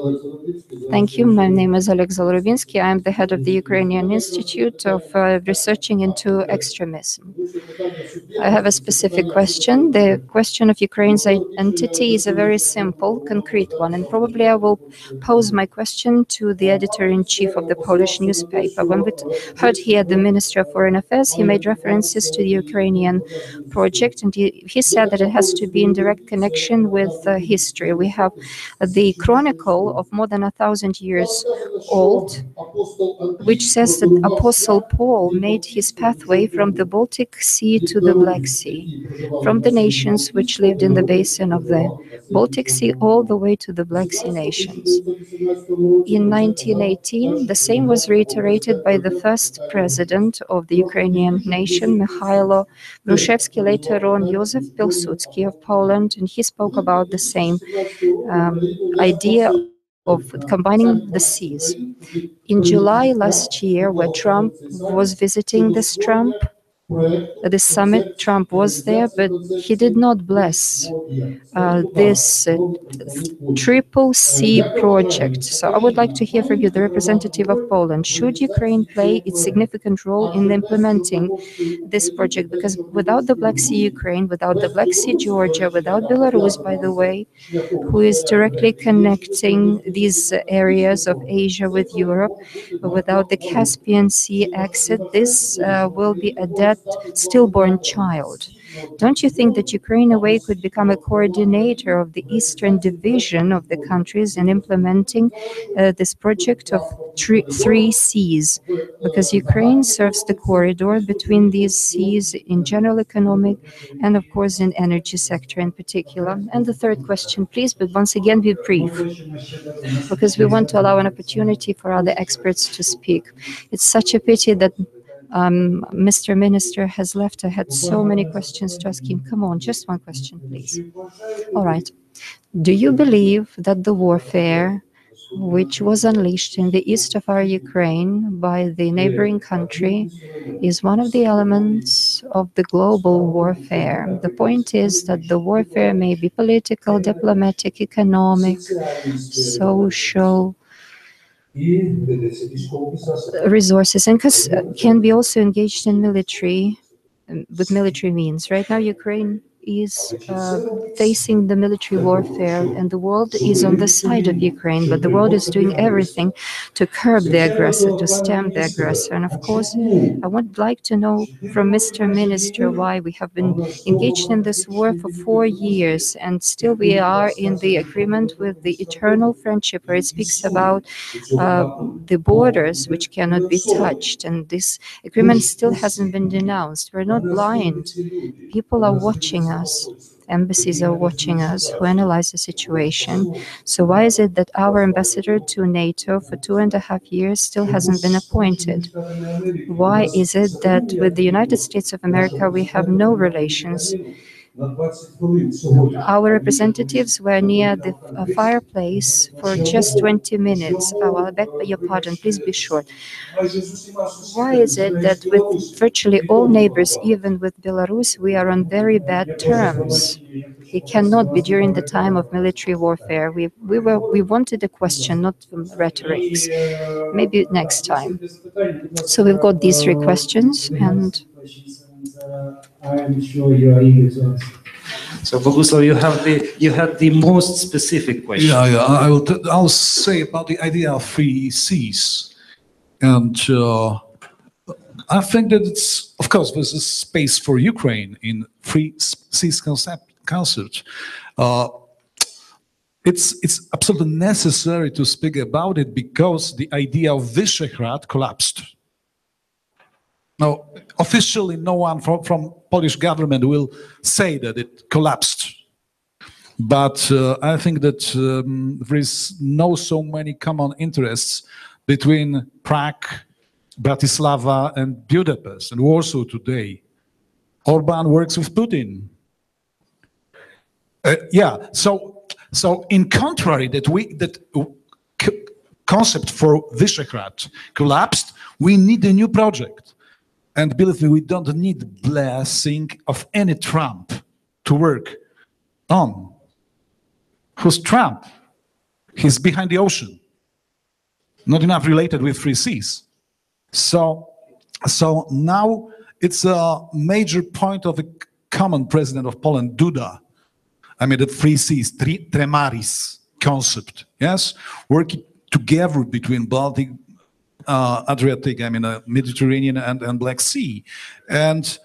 Thank you. My name is Oleg Zalorubinsky. I am the head of the Ukrainian Institute of Researching into Extremism. I have a specific question. The question of Ukraine's identity is a very simple, concrete one, and probably I will pose my question to the editor-in-chief of the Polish newspaper. When we heard here the Minister of Foreign Affairs, he made references to the Ukrainian project, and he said that it has to be in direct connection with history. We have the chronicle of more than 1,000 years old, which says that Apostle Paul made his pathway from the Baltic Sea to the Black Sea, from the nations which lived in the basin of the Baltic Sea all the way to the Black Sea nations. In 1918, the same was reiterated by the first president of the Ukrainian nation, Mikhailo Grushevsky, later on Józef Pilsudski of Poland, and he spoke about the same idea of combining the seas. In July last year, where Trump was visiting the summit, Trump was there, but he did not bless this Triple C project. So I would like to hear from you, the representative of Poland. Should Ukraine play its significant role in implementing this project? Because without the Black Sea Ukraine, without the Black Sea Georgia, without Belarus, by the way, who is directly connecting these areas of Asia with Europe, without the Caspian Sea exit, this will be a dead, stillborn child. Don't you think that Ukraine, in a way, could become a coordinator of the Eastern Division of the countries in implementing this project of 3 seas? Because Ukraine serves the corridor between these seas in general economic and, of course, in energy sector in particular. And the third question, please, but once again, be brief, because we want to allow an opportunity for other experts to speak. It's such a pity that Mr. Minister has left. I had so many questions to ask him. Come on, just one question, please. All right. Do you believe that the warfare which was unleashed in the east of our Ukraine by the neighboring country is one of the elements of the global warfare? The point is that the warfare may be political, diplomatic, economic, social, resources, and can be also engaged in military, with military means. Right now, Ukraine is facing the military warfare, and the world is on the side of Ukraine, but the world is doing everything to curb the aggressor, to stem the aggressor. And of course, I would like to know from Mr. Minister why we have been engaged in this war for 4 years, and still we are in the agreement with the eternal friendship, where it speaks about the borders which cannot be touched, and this agreement still hasn't been denounced. We're not blind. People are watching us. Embassies are watching us who analyze the situation. So why is it that our ambassador to NATO for 2.5 years still hasn't been appointed? Why is it that with the United States of America we have no relations? Our representatives were near the fireplace for just 20 minutes. Oh, I beg your pardon, please be short. Why is it that with virtually all neighbors, even with Belarus, we are on very bad terms? It cannot be during the time of military warfare. We wanted a question, not rhetorics. Maybe next time. So we've got these three questions, and I'm sure you are eager to answer. So, Boguslav, you had the most specific question. I'll say about the idea of three C's, and I think that it's, of course, there's a space for Ukraine in three C's concept. It's absolutely necessary to speak about it because the idea of Visegrad collapsed. Now, officially, no one from Polish government will say that it collapsed. But I think that there is no so many common interests between Prague, Bratislava, and Budapest, and Warsaw today. Orban works with Putin. So in contrary that concept for Visegrad collapsed, we need a new project. And believe me, we don't need blessing of any Trump to work on. Who's Trump? He's behind the ocean. Not enough related with three C's. So now it's a major point of a common president of Poland, Duda. I mean, the three C's, Tremaris concept, yes? Working together between Baltic, Adriatic, I mean, Mediterranean and Black Sea. And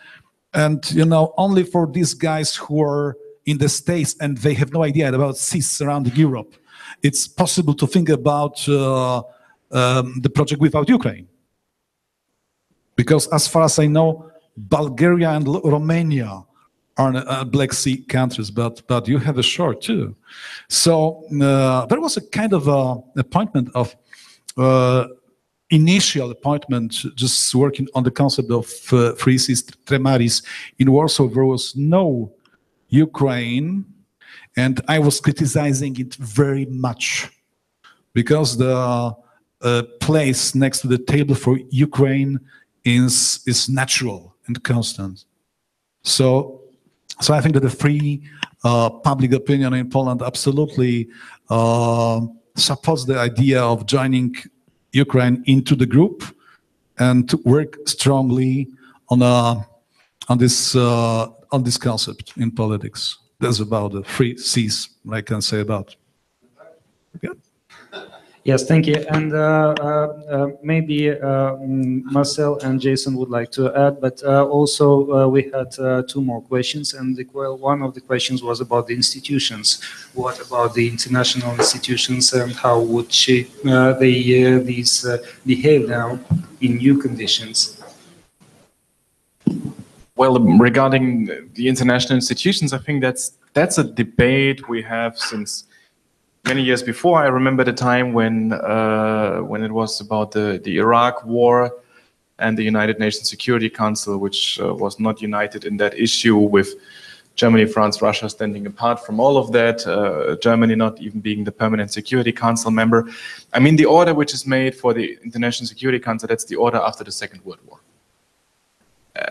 you know, only for these guys who are in the States and they have no idea about seas surrounding Europe, it's possible to think about the project without Ukraine. Because as far as I know, Bulgaria and Romania are Black Sea countries, but you have a shore too. So there was a kind of appointment of initial appointment, just working on the concept of three Seas, Tremaris. In Warsaw, there was no Ukraine, and I was criticizing it very much because the place next to the table for Ukraine is natural and constant. So I think that the free public opinion in Poland absolutely supports the idea of joining Ukraine into the group and to work strongly on this concept in politics. That's about the three C's I can say about. Yeah. Yes, thank you. And maybe Marcel and Jason would like to add, but also we had two more questions. And one of the questions was about the institutions. What about the international institutions and how would these behave now in new conditions? Well, regarding the international institutions, I think that's a debate we have since many years before. I remember the time when it was about the Iraq war and the United Nations Security Council, which was not united in that issue, with Germany, France, Russia standing apart from all of that, Germany not even being the permanent Security Council member. I mean, the order which is made for the International Security Council, that's the order after the Second World War.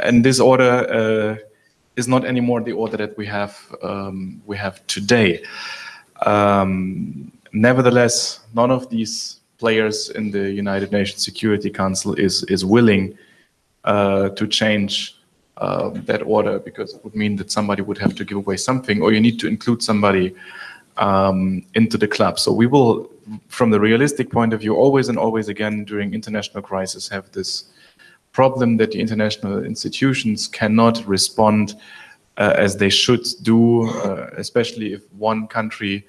And this order is not anymore the order that we have today. Nevertheless, none of these players in the United Nations Security Council is willing to change that order, because it would mean that somebody would have to give away something, or you need to include somebody into the club. So we will, from the realistic point of view, always and always again during international crisis have this problem that the international institutions cannot respond as they should do, especially if one country,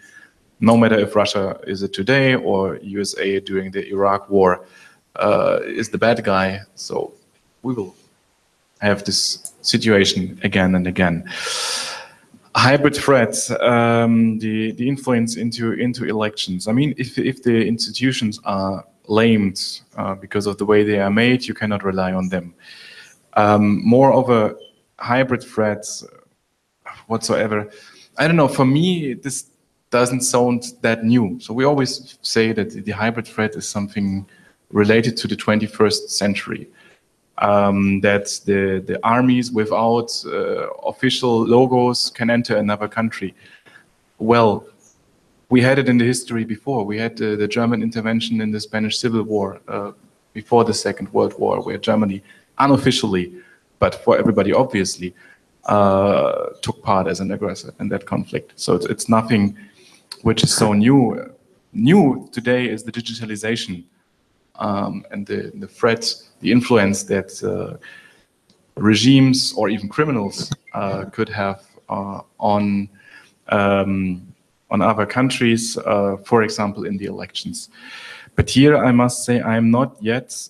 no matter if Russia is it today or USA during the Iraq war, is the bad guy. So we will have this situation again and again. Hybrid threats, the influence into elections. I mean, if the institutions are lamed because of the way they are made, you cannot rely on them. More of a hybrid threats, whatsoever. I don't know, for me, this doesn't sound that new. So we always say that the hybrid threat is something related to the 21st century. That the armies without official logos can enter another country. Well, we had it in the history before. We had the German intervention in the Spanish Civil War before the Second World War, where Germany unofficially, but for everybody obviously, took part as an aggressor in that conflict. So it's nothing which is so new. New today is the digitalization and the threat, the influence that regimes or even criminals could have on other countries, for example, in the elections. But here I must say I'm not yet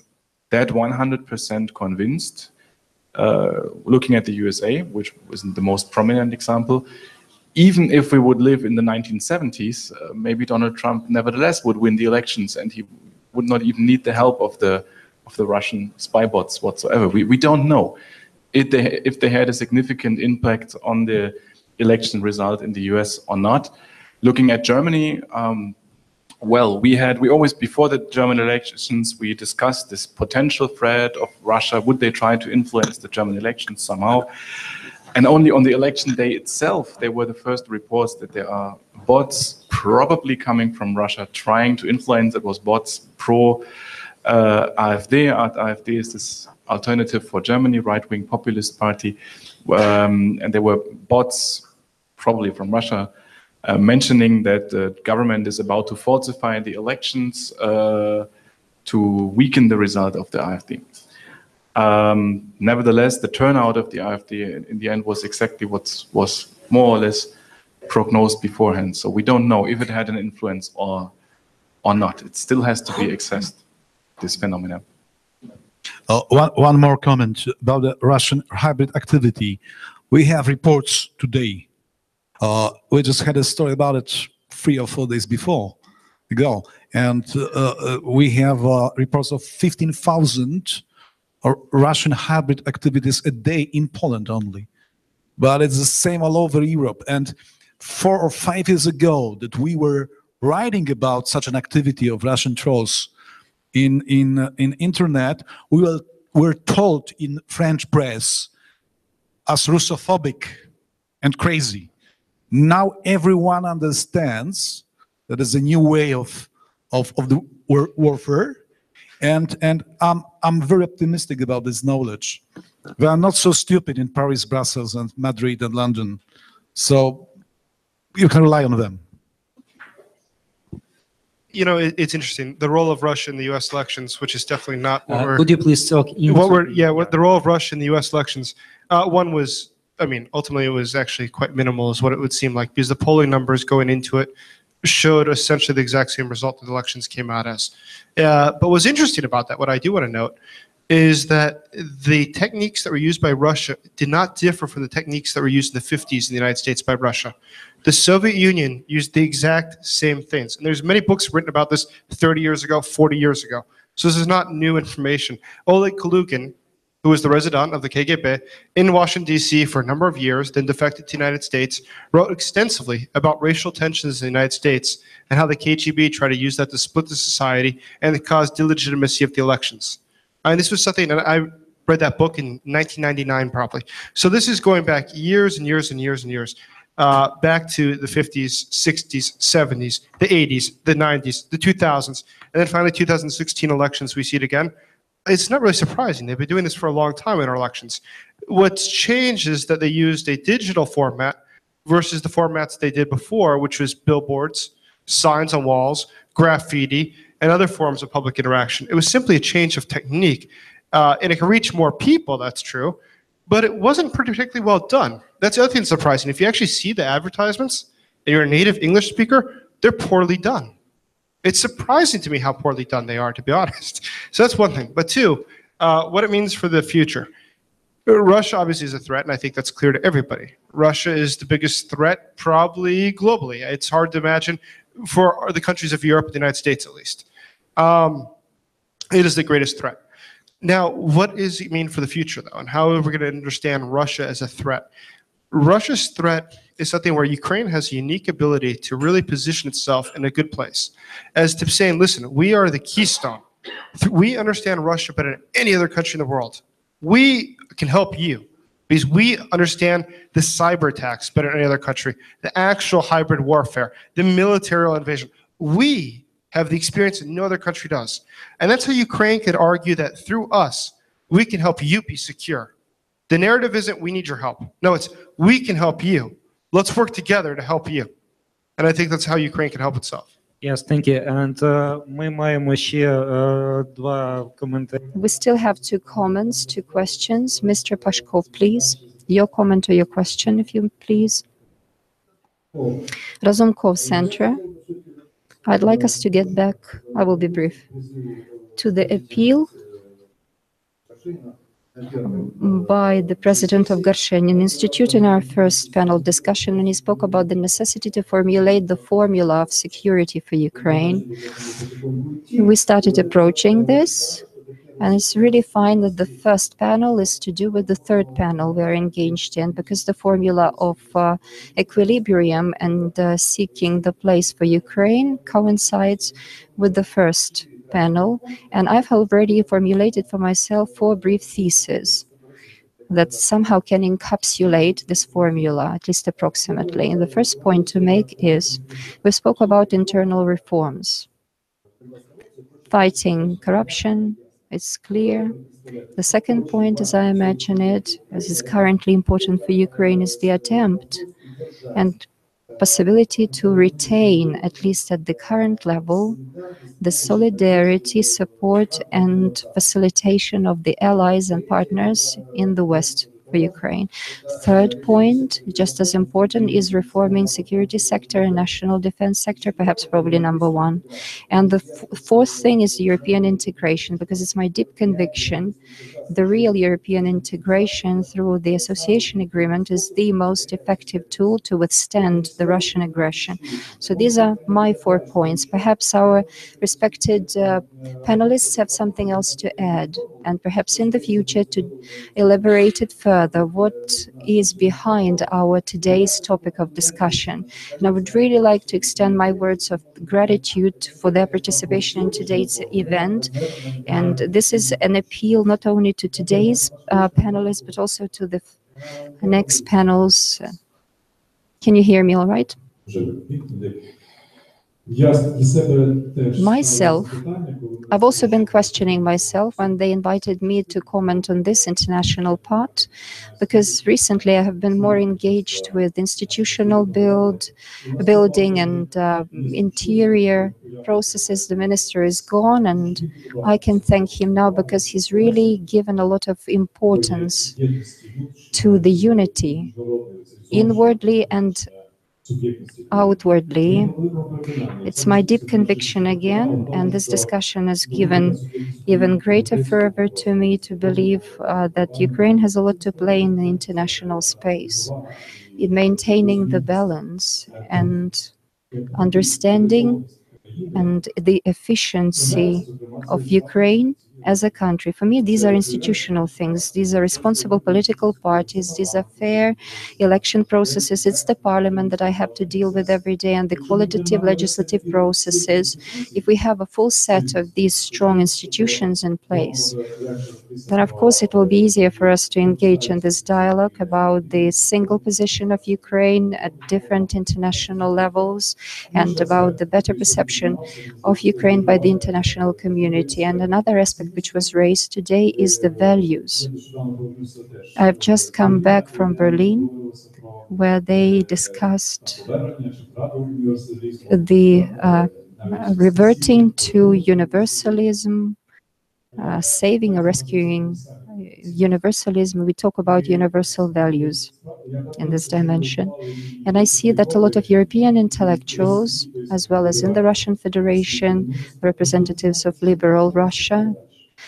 that 100% convinced. Looking at the USA, which was the most prominent example, even if we would live in the 1970s, maybe Donald Trump nevertheless would win the elections, and he would not even need the help of the Russian spy bots whatsoever. We don't know if they had a significant impact on the election result in the US or not. Looking at Germany, well, we always, before the German elections, we discussed this potential threat of Russia. Would they try to influence the German elections somehow? And only on the election day itself, there were the first reports that there are bots probably coming from Russia trying to influence. It was bots pro AfD. AfD is this alternative for Germany, right-wing populist party. And there were bots probably from Russia mentioning that the government is about to falsify the elections to weaken the result of the AfD. Nevertheless, the turnout of the AfD in the end was exactly what was more or less prognosed beforehand. So we don't know if it had an influence or not. It still has to be assessed, this phenomenon. One more comment about the Russian hybrid activity. We have reports today. We just had a story about it 3 or 4 days ago, and we have reports of 15,000 Russian hybrid activities a day in Poland only. But it's the same all over Europe. And 4 or 5 years ago that we were writing about such an activity of Russian trolls in internet, we were told in French press as Russophobic and crazy. Now everyone understands that is a new way of the warfare, and I'm very optimistic about this knowledge. They are not so stupid in Paris, Brussels, and Madrid and London, so you can rely on them. You know, it's interesting, the role of Russia in the U.S. elections, which is definitely not what we're... Could you please talk into... What the role of Russia in the U.S. elections, one was, I mean, ultimately it was actually quite minimal is what it would seem like, because the polling numbers going into it showed essentially the exact same result that the elections came out as. But what's interesting about that, what I do want to note, is that the techniques that were used by Russia did not differ from the techniques that were used in the 50s in the United States by Russia. The Soviet Union used the exact same things. And there's many books written about this 30 years ago, 40 years ago. So this is not new information. Oleg Kalugin, who was the resident of the KGB in Washington, D.C. for a number of years, then defected to the United States, wrote extensively about racial tensions in the United States and how the KGB tried to use that to split the society and to cause delegitimacy of the elections. And this was something that I read that book in 1999 probably. So this is going back years and years and years and years, back to the 50s, 60s, 70s, the 80s, the 90s, the 2000s, and then finally 2016 elections, we see it again. It's not really surprising. They've been doing this for a long time in our elections. What's changed is that they used a digital format versus the formats they did before, which was billboards, signs on walls, graffiti, and other forms of public interaction. It was simply a change of technique. And it can reach more people, that's true, but it wasn't particularly well done. That's the other thing that's surprising. If you actually see the advertisements and you're a native English speaker, they're poorly done. It's surprising to me how poorly done they are, to be honest. So that's one thing. But two, what it means for the future. Russia obviously is a threat, and I think that's clear to everybody. Russia is the biggest threat probably globally. It's hard to imagine for the countries of Europe, the United States at least. It is the greatest threat. Now, what does it mean for the future, though, and how are we going to understand Russia as a threat? Russia's threat is something where Ukraine has a unique ability to really position itself in a good place. As to saying, listen, we are the keystone. We understand Russia better than any other country in the world. We can help you because we understand the cyber attacks better than any other country, the actual hybrid warfare, the military invasion. We have the experience that no other country does. And that's how Ukraine could argue that through us, we can help you be secure. The narrative isn't we need your help. No, it's we can help you. Let's work together to help you. And I think that's how Ukraine can help itself. Yes, thank you. And ми маємо ще два коментарі. We still have two comments, two questions. Mr. Pashkov, please. Your comment or your question, if you please. Razumkov Center. I'd like us to get back, I will be brief, to the appeal by the president of Gershenin Institute in our first panel discussion, and he spoke about the necessity to formulate the formula of security for Ukraine. We started approaching this, and it's really fine that the first panel is to do with the third panel we're engaged in, because the formula of equilibrium and seeking the place for Ukraine coincides with the first panel, and I've already formulated for myself 4 brief theses that somehow can encapsulate this formula, at least approximately. And the first point to make is, we spoke about internal reforms. Fighting corruption, it's clear. The second point, as I imagine it, as is currently important for Ukraine, is the attempt and possibility to retain, at least at the current level, the solidarity, support, and facilitation of the allies and partners in the West for Ukraine. Third point, just as important, is reforming security sector and national defense sector, perhaps probably number 1. And the fourth thing is European integration, because it's my deep conviction the real European integration through the association agreement is the most effective tool to withstand the Russian aggression. So these are my 4 points. Perhaps our respected panelists have something else to add, and perhaps in the future to elaborate it further, what is behind our today's topic of discussion. And I would really like to extend my words of gratitude for their participation in today's event. And this is an appeal not only to today's panelists, but also to the next panels. Can you hear me all right? Myself, I've also been questioning myself when they invited me to comment on this international part, because recently I have been more engaged with institutional building and interior processes. The minister is gone, and I can thank him now because he's really given a lot of importance to the unity inwardly and outwardly. It's my deep conviction again, and this discussion has given even greater fervor to me to believe that Ukraine has a lot to play in the international space, in maintaining the balance and understanding and the efficiency of Ukraine as a country. For me, these are institutional things. These are responsible political parties. These are fair election processes. It's the parliament that I have to deal with every day, and the qualitative legislative processes. If we have a full set of these strong institutions in place, then of course it will be easier for us to engage in this dialogue about the single position of Ukraine at different international levels, and about the better perception of Ukraine by the international community. And another aspect which was raised today is the values. I've just come back from Berlin, where they discussed the reverting to universalism, saving or rescuing universalism. We talk about universal values in this dimension. And I see that a lot of European intellectuals, as well as in the Russian Federation, representatives of liberal Russia,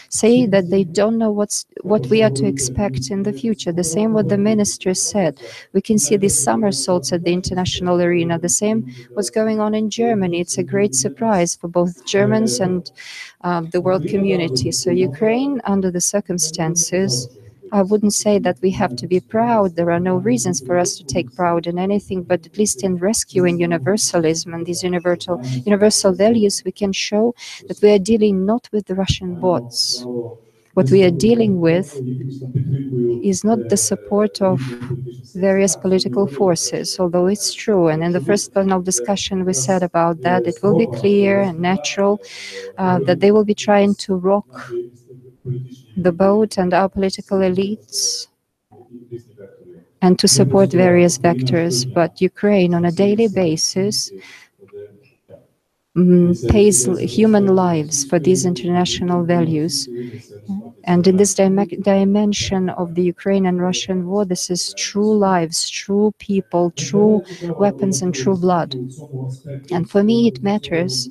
say that they don't know what we are to expect in the future. The same what the minister said. We can see these somersaults at the international arena. The same what's going on in Germany. It's a great surprise for both Germans and the world community. So Ukraine, under the circumstances, I wouldn't say that we have to be proud. There are no reasons for us to take pride in anything, but at least in rescuing universalism and these universal values, we can show that we are dealing not with the Russian bots. What we are dealing with is not the support of various political forces, although it's true. And in the first panel discussion, we said about that it will be clear and natural that they will be trying to rock the boat and our political elites and to support various vectors. But Ukraine, on a daily basis, pays human lives for these international values. And in this dimension of the Ukrainian-Russian war, this is true lives, true people, true weapons, and true blood. And for me, it matters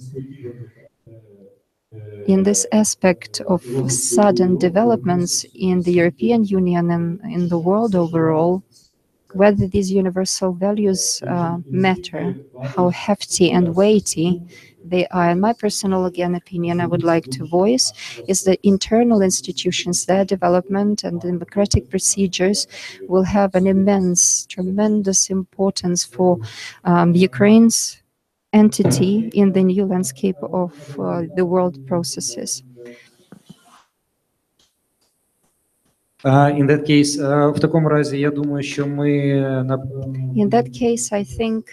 in this aspect of sudden developments in the European Union and in the world overall, whether these universal values matter, how hefty and weighty they are. And my personal, again, opinion I would like to voice is that internal institutions, their development and democratic procedures will have an immense, tremendous importance for Ukraine's entity in the new landscape of the world processes. In that case, в такому разі, я думаю, що ми In that case, I think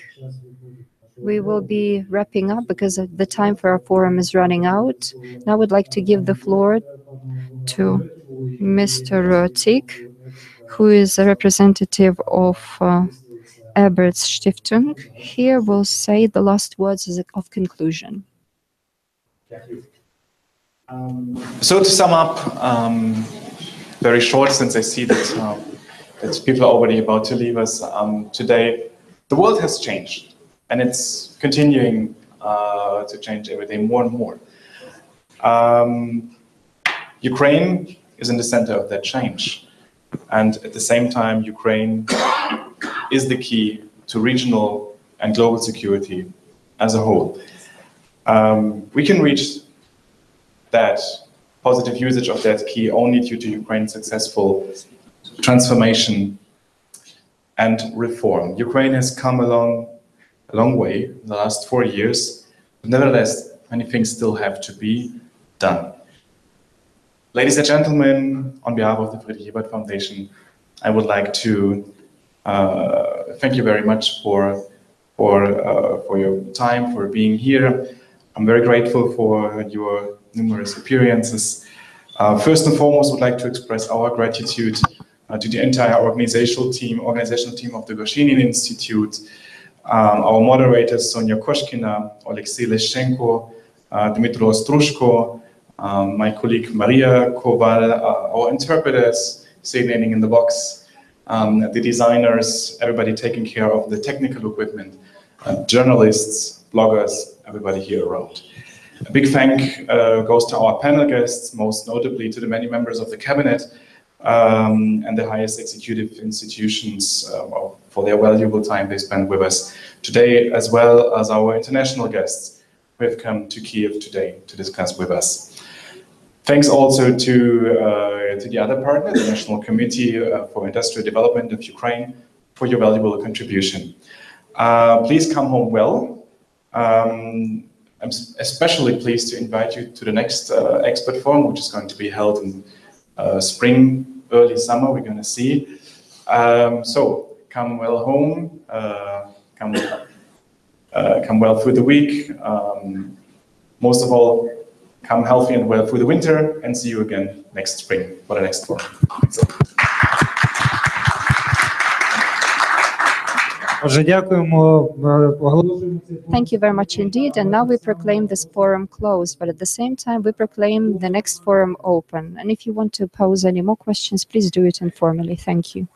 we will be wrapping up because the time for our forum is running out. Now I would like to give the floor to Mr. Tik, who is a representative of Eberts Stiftung. Here will say the last words of conclusion. So to sum up, very short, since I see that that people are already about to leave us today, the world has changed, and it's continuing to change every day more and more. Ukraine is in the center of that change, and at the same time, Ukraine is the key to regional and global security as a whole. We can reach that positive usage of that key only due to Ukraine's successful transformation and reform. Ukraine has come a long way in the last 4 years, but nevertheless, many things still have to be done. Ladies and gentlemen, on behalf of the VIII Foundation, I would like to thank you very much for your time, for being here. I'm very grateful for your numerous appearances. First and foremost, would like to express our gratitude to the entire organizational team of the Goshinin Institute, our moderators, Sonia Koshkina, Alexei Leschenko, Dmitry Ostrushko, my colleague Maria Koval, our interpreters, standing in the box, the designers, everybody taking care of the technical equipment, journalists, bloggers, everybody here around. A big thank goes to our panel guests, most notably to the many members of the cabinet and the highest executive institutions for their valuable time they spent with us today, as well as our international guests who have come to Kiev today to discuss with us. Thanks also to the other partner, the National Committee for Industrial Development of Ukraine, for your valuable contribution. Please come home well. I'm especially pleased to invite you to the next expert forum, which is going to be held in spring, early summer, we're going to see. So come well home, come well through the week. Most of all, come healthy and well through the winter, and see you again next spring for the next forum. Thank you very much indeed. And now we proclaim this forum closed, but at the same time, we proclaim the next forum open. And if you want to pose any more questions, please do it informally. Thank you.